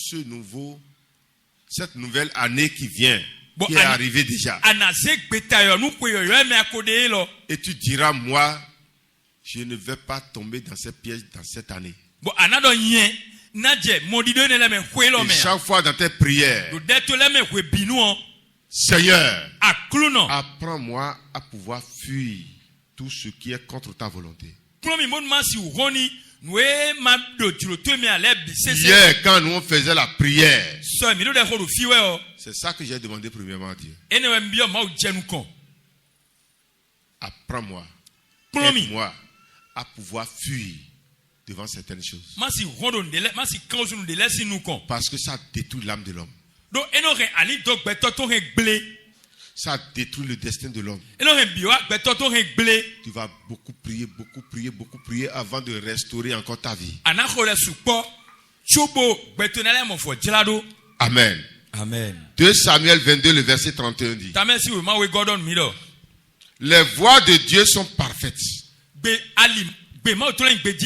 cette nouvelle année qui vient, qui est arrivée déjà. Et tu diras, moi, je ne vais pas tomber dans ces pièges dans cette année. Et chaque fois dans tes prières, Seigneur, apprends-moi à pouvoir fuir tout ce qui est contre ta volonté. Hier, quand nous faisons la prière, c'est ça que j'ai demandé premièrement à Dieu. Apprends-moi, aide-moi à pouvoir fuir devant certaines choses. Parce que ça détruit l'âme de l'homme. Ça détruit le destin de l'homme. Tu vas beaucoup prier avant de restaurer encore ta vie. Amen. Amen. 2 Samuel 22, le verset 31 dit: les voies de Dieu sont parfaites.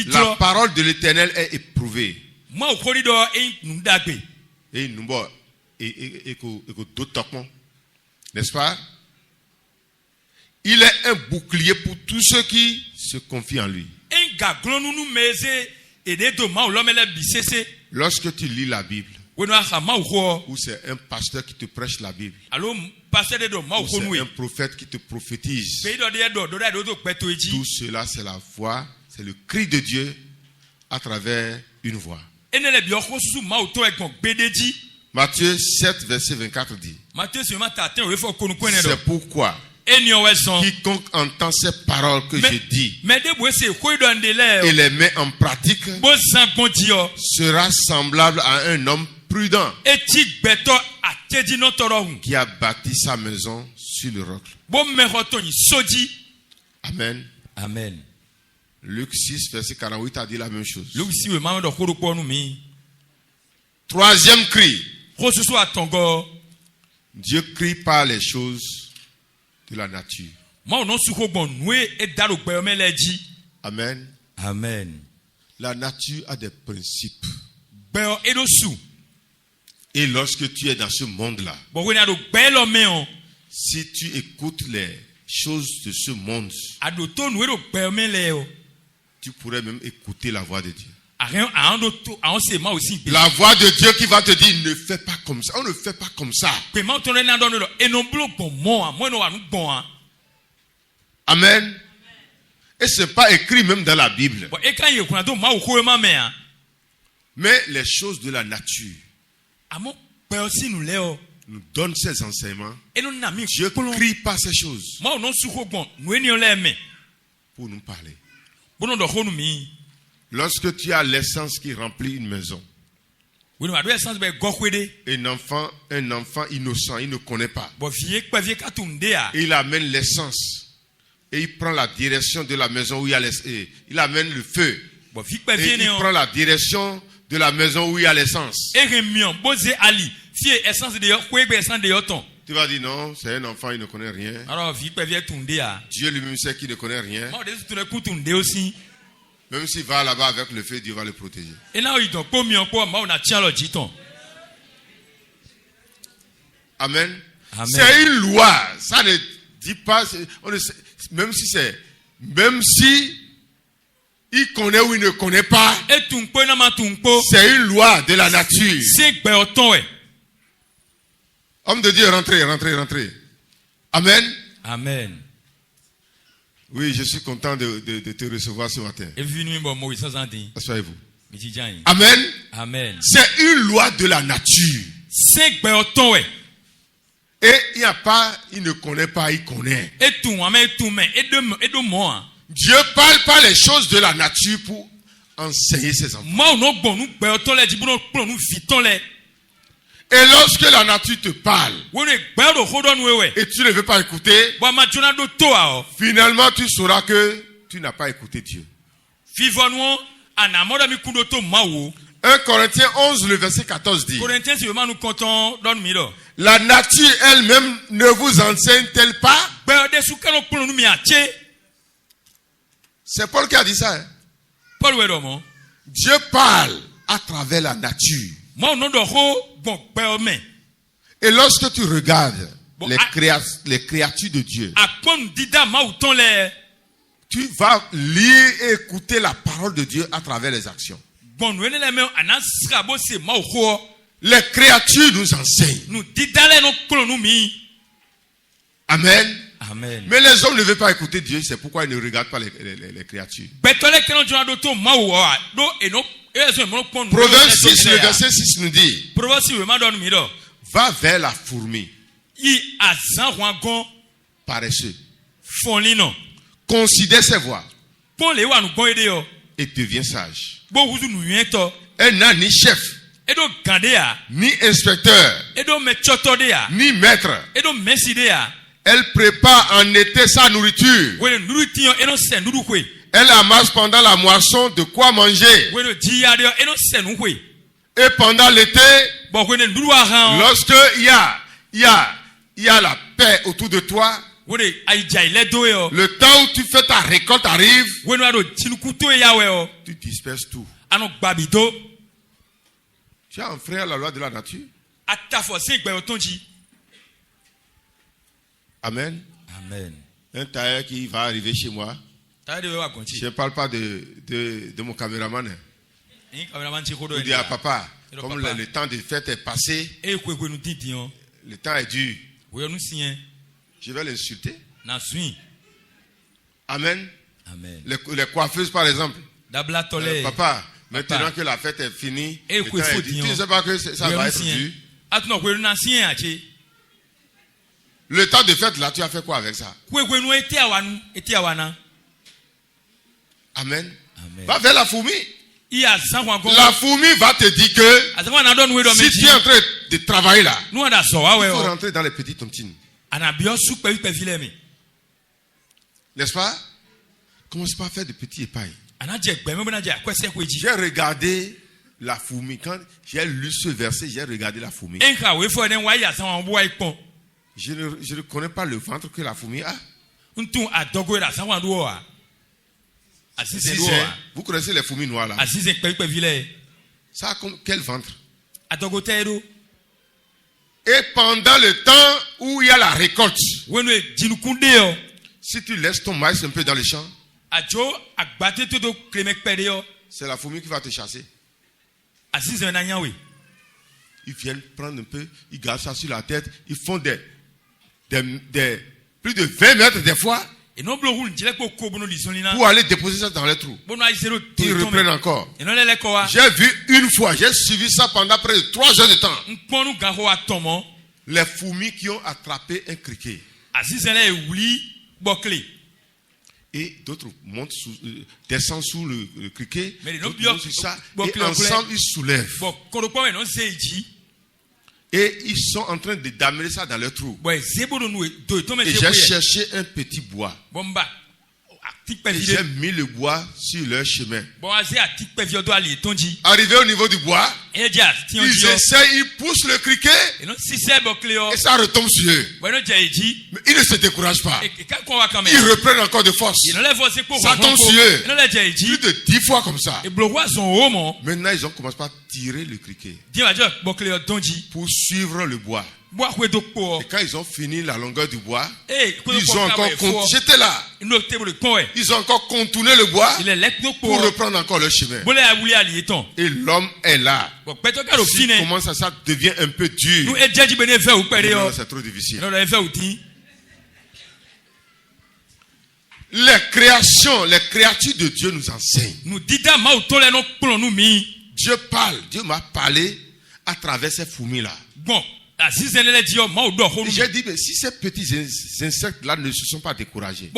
La parole de l'Éternel est éprouvée. N'est-ce pas? Il est un bouclier pour tous ceux qui se confient en lui. Lorsque tu lis la Bible, ou c'est un pasteur qui te prêche la Bible, ou c'est un prophète qui te prophétise, tout cela c'est la voix, c'est le cri de Dieu à travers une voix. Matthieu 7, verset 24 dit: c'est pourquoi quiconque entend ces paroles que je dis et les met en pratique sera semblable à un homme prudent qui a bâti sa maison sur le roc. Amen. Amen. Luc 6, verset 48 a dit la même chose. Troisième cri. Dieu crie par les choses de la nature. Amen. Amen. La nature a des principes. Et lorsque tu es dans ce monde-là, si tu écoutes les choses de ce monde, tu pourrais même écouter la voix de Dieu. La voix de Dieu qui va te dire: ne fais pas comme ça. On ne fait pas comme ça. Amen. Et ce n'est pas écrit même dans la Bible. Mais les choses de la nature nous donnent ces enseignements. Dieu crie par ces choses pour nous parler. Lorsque tu as l'essence qui remplit une maison, un enfant innocent, il ne connaît pas, il amène l'essence et il prend la direction de la maison où il y a il amène le feu et il prend la direction de la maison où il y a l'essence. Tu vas dire: non, c'est un enfant, il ne connaît rien. Dieu lui-même sait qu'il ne connaît rien. Même s'il va là-bas avec le feu, Dieu va le protéger. Amen. Amen. C'est une loi. Ça ne dit pas. Même si il connaît ou il ne connaît pas, c'est une loi de la nature. Homme de Dieu, rentrez. Amen. Amen. Oui, je suis content de te recevoir ce matin. Asseyez-vous. Amen. Amen. C'est une loi de la nature. Et il ne connaît pas, il connaît. Dieu parle pas les choses de la nature pour enseigner ses enfants. Et lorsque la nature te parle et tu ne veux pas écouter, finalement tu sauras que tu n'as pas écouté Dieu. 1 Corinthiens 11, le verset 14 dit: la nature elle-même ne vous enseigne-t-elle pas? C'est Paul qui a dit ça. Hein? Dieu parle à travers la nature. Et lorsque tu regardes les créatures de Dieu, tu vas lire et écouter la parole de Dieu à travers les actions. Les créatures nous enseignent. Amen. Amen. Mais les hommes ne veulent pas écouter Dieu, c'est pourquoi ils ne regardent pas les créatures. Proverbe 6, le verset 6 nous dit: va vers la fourmi, paresseux, considère ses voies et deviens sage. Elle n'a ni chef, ni inspecteur, ni maître. Elle prépare en été sa nourriture. Elle amasse pendant la moisson de quoi manger. Et pendant l'été, lorsque il y a la paix autour de toi, le temps où tu fais ta récolte arrive, tu disperses tout. Tu as un frère à la loi de la nature. Amen. Amen. Un tailleur qui va arriver chez moi. Je ne parle pas de mon caméraman. Il dit à papa, comme le temps de fête est passé, le temps est dur. Je vais l'insulter. Amen. Amen. Les coiffeuses par exemple. Papa, maintenant que la fête est finie, le temps est dur. Tu ne sais pas que ça va être dur. Le temps de fête là, tu as fait quoi avec ça? Amen. Va vers la fourmi. La fourmi va te dire que si tu es en train de travailler là, il faut rentrer dans les petites tontines. N'est-ce pas? Commence pas à faire de petits épailles. J'ai regardé la fourmi. Quand j'ai lu ce verset, j'ai regardé la fourmi. Je ne connais pas le ventre que la fourmi a. Vous connaissez les fourmis noires là? Ça a quel ventre? Et pendant le temps où il y a la récolte, si tu laisses ton maïs un peu dans les champs, c'est la fourmi qui va te chasser. Ils viennent prendre un peu, ils gardent ça sur la tête, ils font des plus de 20 mètres des fois pour aller déposer ça dans les trous. Ils reprennent encore. J'ai vu une fois, j'ai suivi ça pendant près de 3 heures de temps. Les fourmis qui ont attrapé un criquet. Et d'autres montent descendent sous le criquet. D'autres sur ça, et ensemble ils soulèvent. Et ils sont en train d'amener ça dans leur trou. Et j'ai cherché un petit bois. Et j'ai mis le bois sur leur chemin. Arrivé au niveau du bois, ils essaient, ils poussent le criquet et ça retombe sur eux. Mais ils ne se découragent pas. Ils reprennent encore de force. Ça tombe sur eux. Plus de 10 fois comme ça. Maintenant, ils ont commencé par tirer le criquet pour suivre le bois. Et quand ils ont fini la longueur du bois, ils ont encore contourné. J'étais là. Ils ont encore contourné le bois pour reprendre encore le chemin. Et l'homme est là. Si commence à ça devient un peu dur. C'est trop difficile. Les créatures de Dieu nous enseignent. Dieu parle. Dieu m'a parlé à travers ces fourmis-là. J'ai dit, mais si ces petits insectes-là ne se sont pas découragés,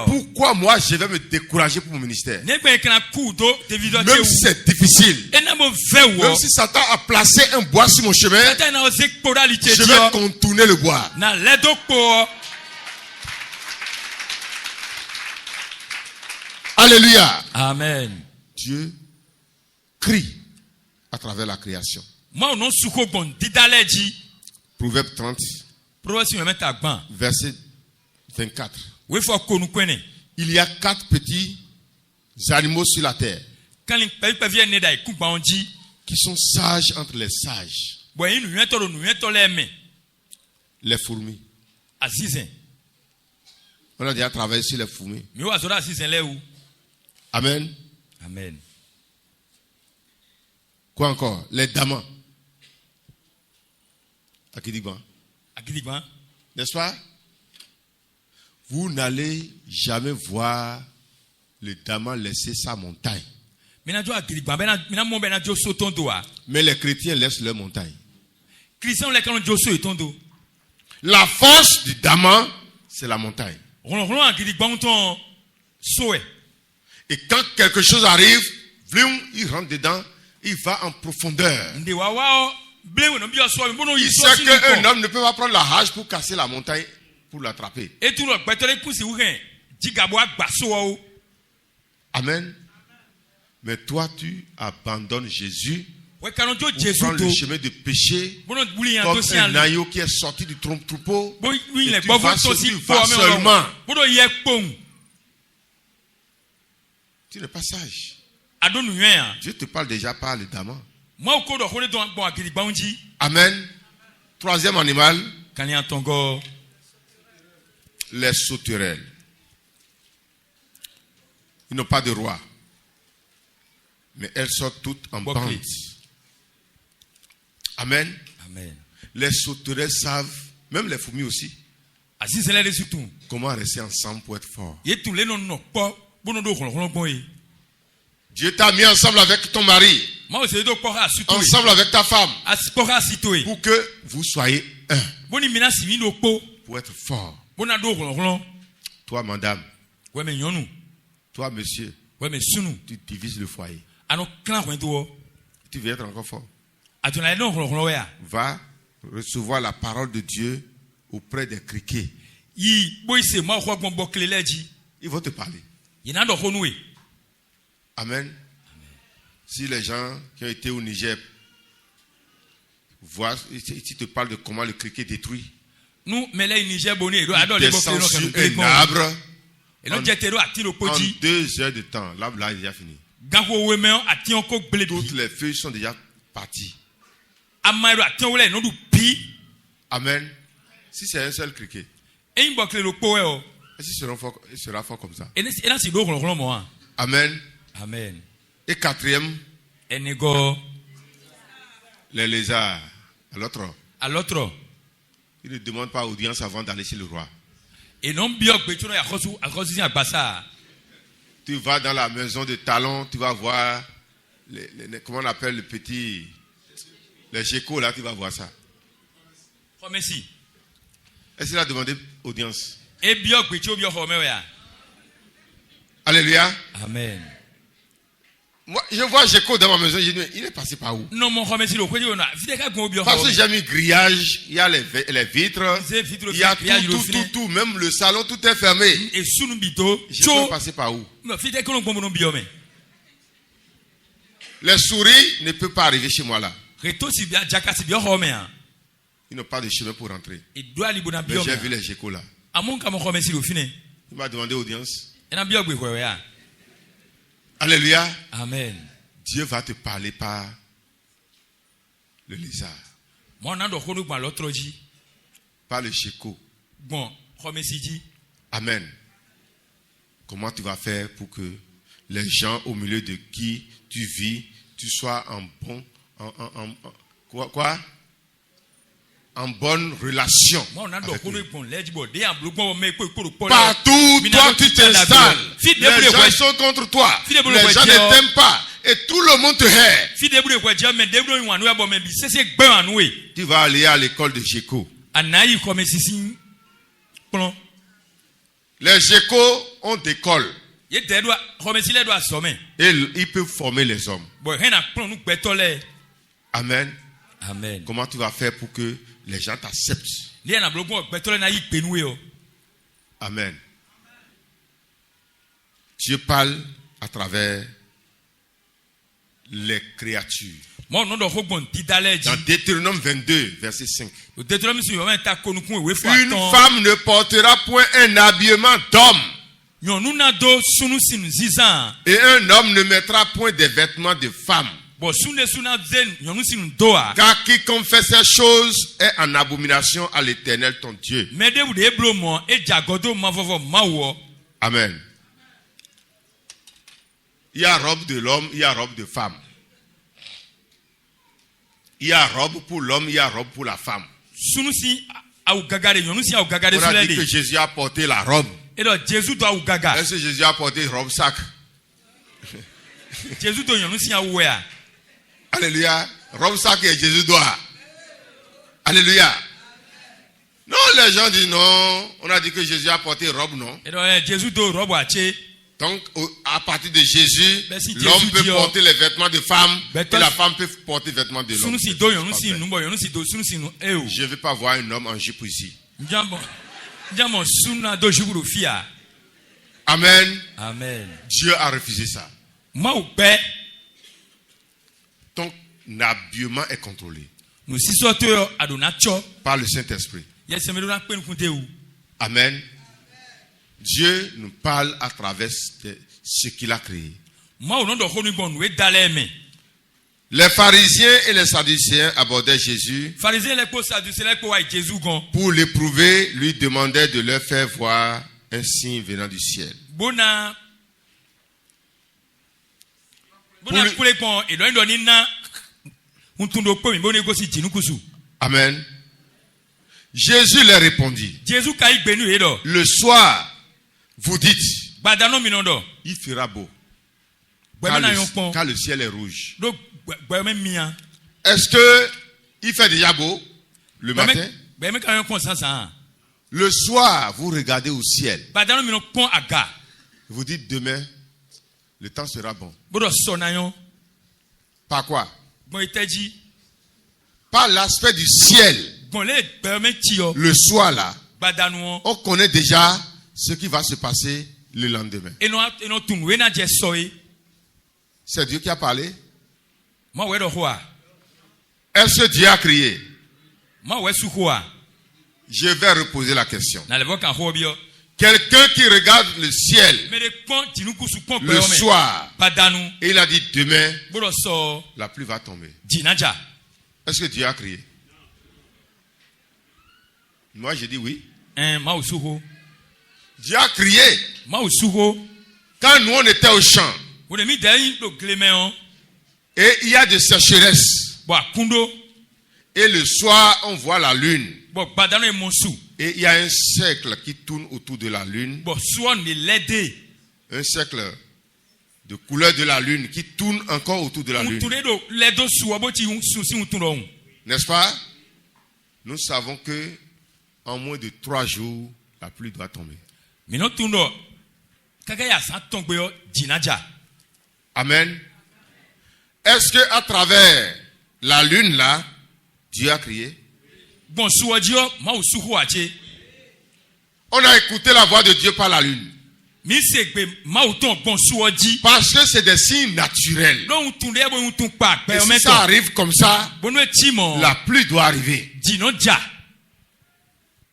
pourquoi moi je vais me décourager pour mon ministère? Même si c'est difficile, même si Satan a placé un bois sur mon chemin, je vais contourner le bois. Alléluia. Amen. Dieu crie à travers la création. Proverbe 30, verset 24. Il y a 4 petits animaux sur la terre qui sont sages entre les sages. Les fourmis. On a déjà travaillé sur les fourmis. Amen. Amen. Quoi encore? Les damans. Akidigban. N'est-ce pas? Vous n'allez jamais voir le daman laisser sa montagne. Mais les chrétiens laissent leur montagne. La force du daman, c'est la montagne. Et quand quelque chose arrive, il rentre dedans, il va en profondeur. Il sait qu'un homme ne peut pas prendre la hache pour casser la montagne, pour l'attraper. Amen. Mais toi, tu abandonnes Jésus pour prendre le chemin de péché comme un agneau qui est sorti du troupeau. Tu vas seulement. Tu n'es pas sage. Dieu te parle déjà par le daman. Amen. 3e animal, les sauterelles. Ils n'ont pas de roi. Mais elles sortent toutes en bande. Amen. Amen. Les sauterelles savent, même les fourmis aussi, comment rester ensemble pour être fort. Dieu t'a mis ensemble avec ton mari, ensemble avec ta femme, pour que vous soyez un, pour être fort. Toi, madame, toi, monsieur, tu divises le foyer. Tu veux être encore fort. Va recevoir la parole de Dieu auprès des criquets. Ils vont te parler. Amen. Si les gens qui ont été au Niger voient, ils te parlent de comment le criquet détruit. Il descend sur un arbre. En 2 heures de temps, l'arbre là est déjà fini. Toutes les feuilles sont déjà parties. Amen. Si c'est un seul criquet, est-ce qu'il sera fort comme ça? Amen. Amen. Et 4e, les lézards. À l'autre. Il ne demande pas audience avant d'aller chez le roi. Tu vas dans la maison de Talon, tu vas voir comment on appelle le petit, les geckos là, tu vas voir ça. Est-ce qu'il a demandé audience? Alléluia. Amen. Moi, je vois Gecko dans ma maison, je dis, il est passé par où? Parce que j'ai mis grillage, il y a les vitres, il y a tout, même le salon, tout est fermé. Je peux passer par où? Les souris ne peuvent pas arriver chez moi là. Ils n'ont pas de chemin pour rentrer. Mais j'ai vu les Gecko là. Il m'a demandé audience. Alléluia. Amen. Dieu va te parler par le lézard. Par le Gecko. Amen. Comment tu vas faire pour que les gens au milieu de qui tu vis, tu sois en bonne relation avec lui. Partout, toi tu t'installes. Les gens sont contre toi. Les gens ne t'aiment pas. Et tout le monde te hait. Tu vas aller à l'école de Gecko. Les Gecko ont des écoles. Et ils peuvent former les hommes. Amen. Amen. Comment tu vas faire pour que les gens t'acceptent? Amen. Dieu parle à travers les créatures. Dans Deutéronome 22, verset 5. Une femme ne portera point un habillement d'homme. Et un homme ne mettra point des vêtements de femme. Car quiconque fait ces choses est en abomination à l'Éternel ton Dieu. Amen. Il y a robe de l'homme, il y a robe de femme. Il y a robe pour l'homme, il y a robe pour la femme. On a dit que Jésus a porté la robe. Est-ce que Jésus a porté robe sac? Alléluia. Robe sac et Jésus doit. Alléluia. Non, les gens disent non. On a dit que Jésus a porté robe, non? Donc, à partir de Jésus, l'homme peut porter les vêtements de femme et la femme peut porter les vêtements de l'homme. Je ne veux pas voir un homme en jupe ici. Amen. Amen. Dieu a refusé ça. Ton habillement est contrôlé par le Saint-Esprit. Amen. Dieu nous parle à travers ce qu'il a créé. Les pharisiens et les sadducéens abordaient Jésus pour l'éprouver, lui demandaient de leur faire voir un signe venant du ciel. Amen. Jésus leur répondit. Le soir, vous dites, il fera beau, car le ciel est rouge. Est-ce que il fait déjà beau le matin? Le soir, vous regardez au ciel. Vous dites demain, le temps sera bon. Par quoi? Par l'aspect du ciel. Le soir là, on connaît déjà ce qui va se passer le lendemain. C'est Dieu qui a parlé. Est-ce que Dieu a crié? Je vais reposer la question. Quelqu'un qui regarde le ciel le soir et il a dit demain la pluie va tomber. Est-ce que Dieu a crié? Moi je dis oui. Dieu a crié. Quand nous on était au champ et il y a des sécheresses et le soir on voit la lune et il y a un cercle qui tourne autour de la lune, un cercle de couleur de la lune qui tourne encore autour de la lune, n'est-ce pas? Nous savons que en moins de 3 jours la pluie doit tomber. Amen. Est-ce que à travers la lune là, Dieu a crié? On a écouté la voix de Dieu par la lune. Parce que c'est des signes naturels. Et si ça arrive comme ça, la pluie doit arriver.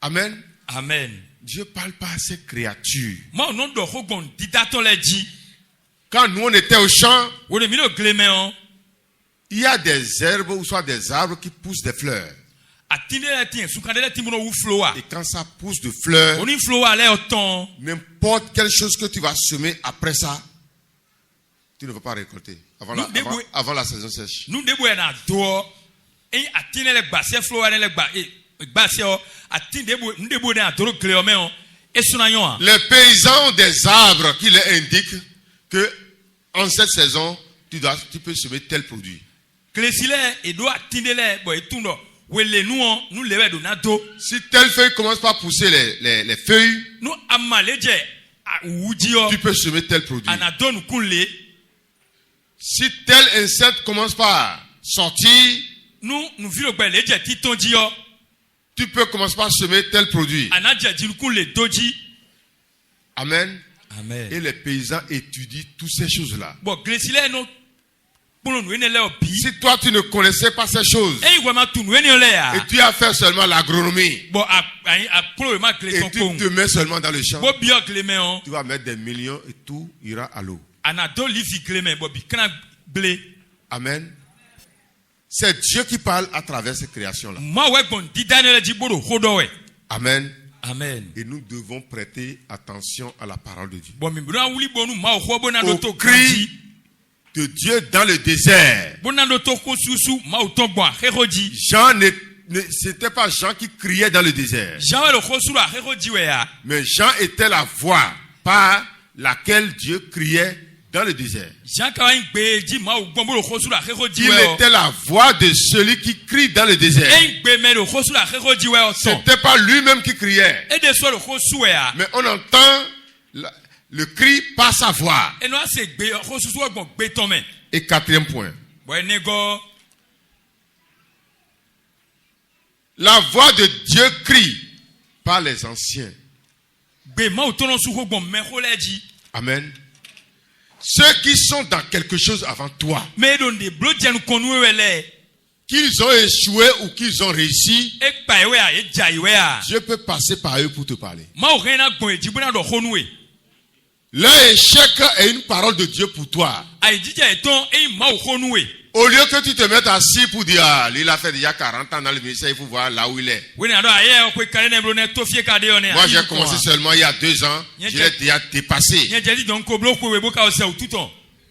Amen. Amen. Dieu parle pas à ces créatures. Quand nous on était au champ, il y a des herbes ou soit des arbres qui poussent des fleurs. Et quand ça pousse de fleurs, n'importe quelle chose que tu vas semer après ça, tu ne vas pas récolter avant la saison sèche. Les paysans ont des arbres qui leur indiquent que en cette saison, tu peux semer tel produit. Si telle feuille commence par pousser les feuilles, tu peux semer tel produit. Si tel insecte commence par sortir, tu peux commencer par semer tel produit. Amen. Amen. Et les paysans étudient toutes ces choses-là. Si toi tu ne connaissais pas ces choses et tu as fait seulement l'agronomie et tu te mets seulement dans le champ, tu vas mettre des millions et tout ira à l'eau. Amen. C'est Dieu qui parle à travers ces créations-là. Amen. Amen. Et nous devons prêter attention à la parole de Dieu. Au cri de Dieu dans le désert. Jean c'était pas Jean qui criait dans le désert. Mais Jean était la voix par laquelle Dieu criait dans le désert. Il était la voix de celui qui crie dans le désert. C'était pas lui-même qui criait. Mais on entend le cri par sa voix. Et 4e point. La voix de Dieu crie par les anciens. Amen. Ceux qui sont dans quelque chose avant toi, qu'ils ont échoué ou qu'ils ont réussi, Dieu peut passer par eux pour te parler. Leur échec est une parole de Dieu pour toi. Au lieu que tu te mettes assis pour dire, ah, lui il a fait déjà 40 ans dans le ministère, il faut voir là où il est. Moi j'ai commencé seulement il y a 2 ans, je l'ai déjà dépassé.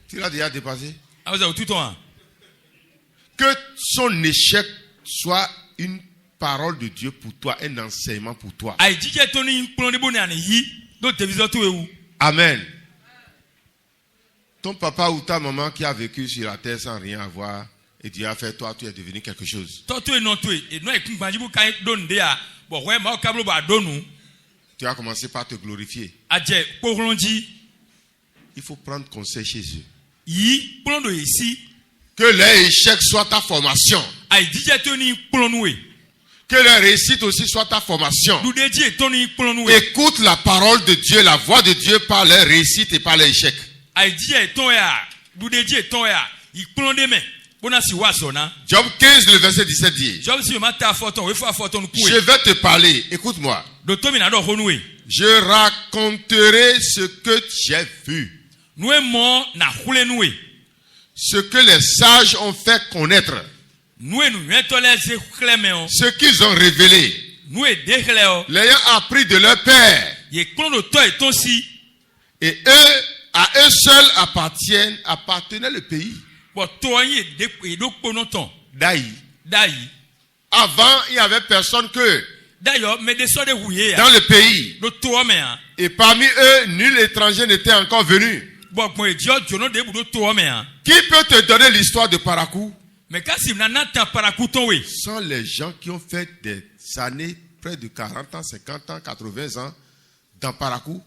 Tu l'as déjà dépassé? Que son échec soit une parole de Dieu pour toi, un enseignement pour toi. Amen. Ton papa ou ta maman qui a vécu sur la terre sans rien avoir, et Dieu a fait toi, tu es devenu quelque chose. Tu as commencé par te glorifier. Il faut prendre conseil chez eux. Que leur échec soit ta formation. Que leur réussite aussi soit ta formation. Écoute la parole de Dieu, la voix de Dieu par leur réussite et par leur échec. Job 15, le verset 17 dit: je vais te parler, écoute-moi. Je raconterai ce que j'ai vu, ce que les sages ont fait connaître, ce qu'ils ont révélé, l'ayant appris de leur père. Et eux, à eux seuls appartenait le pays. Daï. Avant, il n'y avait personne que dans le pays. Et parmi eux, nul étranger n'était encore venu. Qui peut te donner l'histoire de Parakou? Sont les gens qui ont fait des années, près de 40 ans, 50 ans, 80 ans dans Parakou.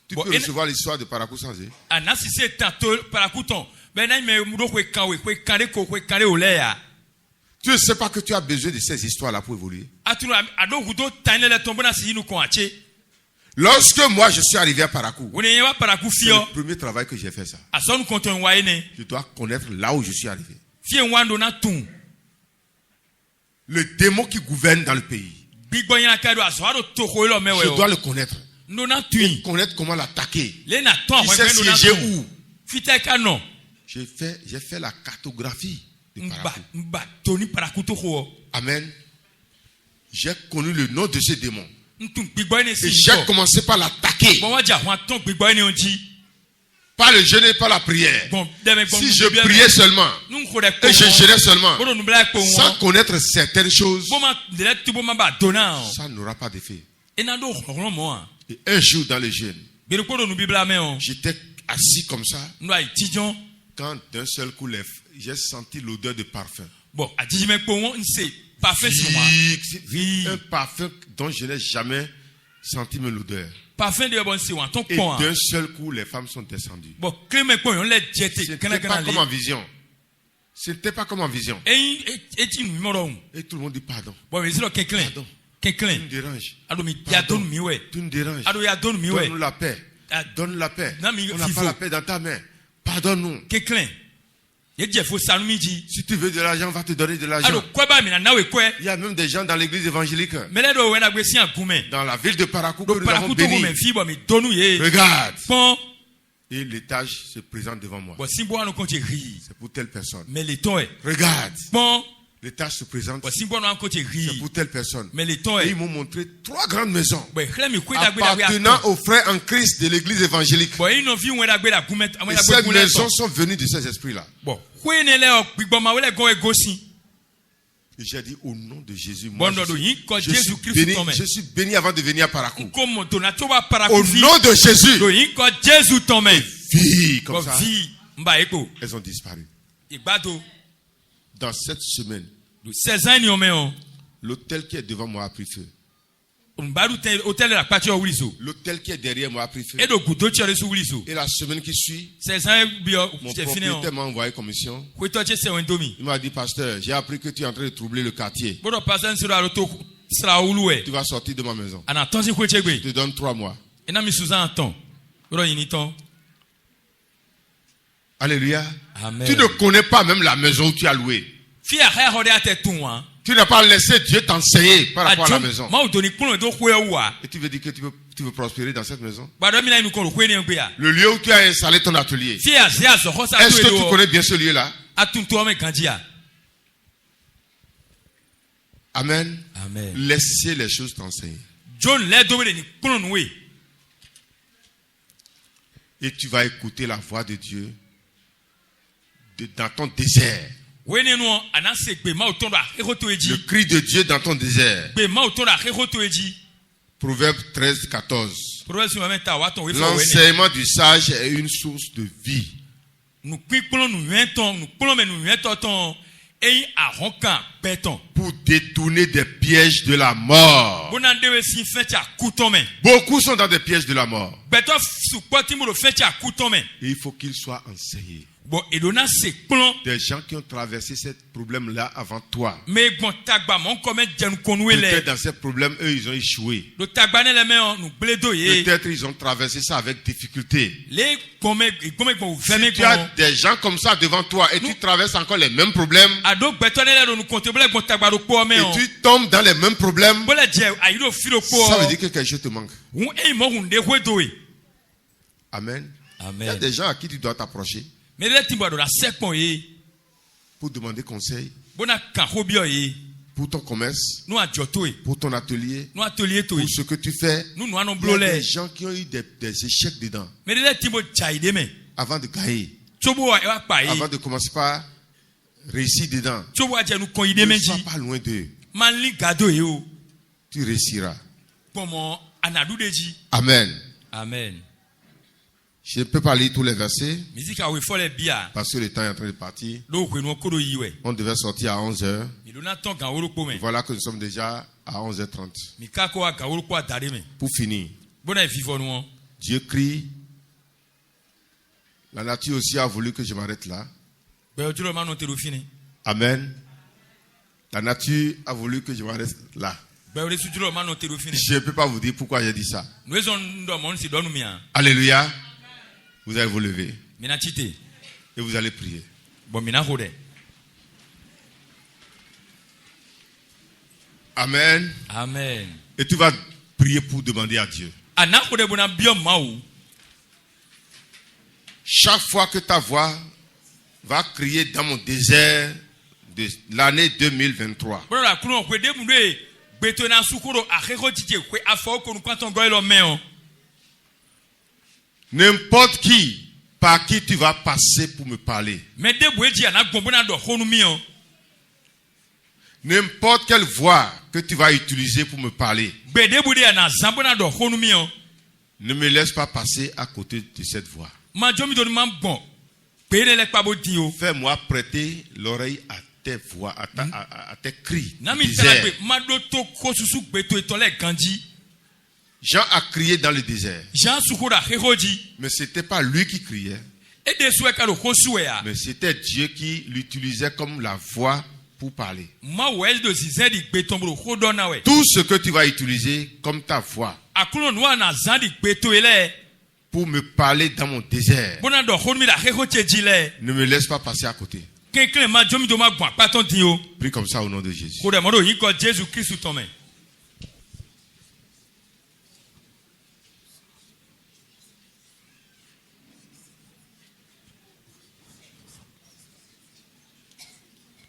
Tu peux recevoir l'histoire de Parakou sans eux. Tu ne sais pas que tu as besoin de ces histoires-là pour évoluer. Lorsque moi je suis arrivé à Parakou, c'est le premier travail que j'ai fait ça. Je dois connaître là où je suis arrivé. Le démon qui gouverne dans le pays, je dois le connaître. Et connaître comment l'attaquer. Qui sait siéger où. J'ai fait la cartographie de Parakou. Amen. J'ai connu le nom de ce démon. Et j'ai commencé par l'attaquer. Pas le jeûne et pas la prière. Si je priais seulement et je jeûnais seulement sans connaître certaines choses, ça n'aura pas d'effet. Et un jour dans le jeûne, j'étais assis comme ça, quand d'un seul coup j'ai senti l'odeur de parfum. Un parfum dont je n'ai jamais senti l'odeur. Et d'un seul coup, les femmes sont descendues. C'était pas comme en vision. C'était pas comme en vision. Et tout le monde dit pardon. Pardon. Tu me déranges. Pardon. Tu me déranges. Donne-nous la paix. Donne la paix. On n'a pas la paix dans ta main. Pardonne-nous. Si tu veux de l'argent, on va te donner de l'argent. Il y a même des gens dans l'église évangélique, dans la ville de Parakou, que nous avons béni. Regarde. Et l'étage se présente devant moi. C'est pour telle personne. Regarde. L'étage se présente. C'est pour telle personne. Et ils m'ont montré 3 grandes maisons appartenant aux frères en Christ de l'église évangélique. Et ces maisons sont venues de ces esprits-là. Et j'ai dit au nom de Jésus, moi, je suis béni avant de venir à Parakou. Au nom de Jésus, vie comme ça, elles ont disparu. Dans cette semaine, l'hôtel qui est devant moi a pris feu. L'hôtel qui est derrière moi a pris feu. Et la semaine qui suit, mon propriétaire m'a envoyé commission. Il m'a dit, pasteur, j'ai appris que tu es en train de troubler le quartier. Tu vas sortir de ma maison. Je te donne 3 mois. Alléluia. Amen. Tu ne connais pas même la maison où tu as loué. Tu n'as pas laissé Dieu t'enseigner par rapport à la maison. Et tu veux dire que tu veux prospérer dans cette maison? Le lieu où tu as installé ton atelier. Est-ce que tu connais bien ce lieu-là? Amen. Amen. Laissez les choses t'enseigner. Et tu vas écouter la voix de Dieu dans ton désert. Le cri de Dieu dans ton désert. Proverbe 13, 14. L'enseignement du sage est une source de vie. Pour détourner des pièges de la mort. Beaucoup sont dans des pièges de la mort. Et il faut qu'ils soient enseignés. Des gens qui ont traversé ce problème-là avant toi. Peut-être dans ces problèmes, eux, ils ont échoué. Peut-être ils ont traversé ça avec difficulté. Si tu as des gens comme ça devant toi et tu traverses encore les mêmes problèmes, et tu tombes dans les mêmes problèmes, ça veut dire que quelque chose te manque. Amen. Amen. Il y a des gens à qui tu dois t'approcher pour demander conseil pour ton commerce, pour ton atelier, pour ce que tu fais. Il y a des gens qui ont eu des échecs dedans avant de gagner, avant de commencer par réussir dedans. Ne sois pas loin d'eux. Tu réussiras. Amen. Amen. Je ne peux pas lire tous les versets parce que le temps est en train de partir. On devait sortir à 11h. Voilà que nous sommes déjà à 11h30. Pour finir, Dieu crie. La nature aussi a voulu que je m'arrête là. Amen. La nature a voulu que je m'arrête là. Je ne peux pas vous dire pourquoi j'ai dit ça. Alléluia. Vous allez vous lever. Et vous allez prier. Amen. Amen. Et tu vas prier pour demander à Dieu. Chaque fois que ta voix va crier dans mon désert de l'année 2023. N'importe qui, par qui tu vas passer pour me parler. N'importe quelle voix que tu vas utiliser pour me parler. Ne me laisse pas passer à côté de cette voix. Fais-moi prêter l'oreille à tes voix, à tes cris. Jean a crié dans le désert. Mais ce n'était pas lui qui criait. Mais c'était Dieu qui l'utilisait comme la voix pour parler. Tout ce que tu vas utiliser comme ta voix pour me parler dans mon désert. Ne me laisse pas passer à côté. Prie comme ça au nom de Jésus.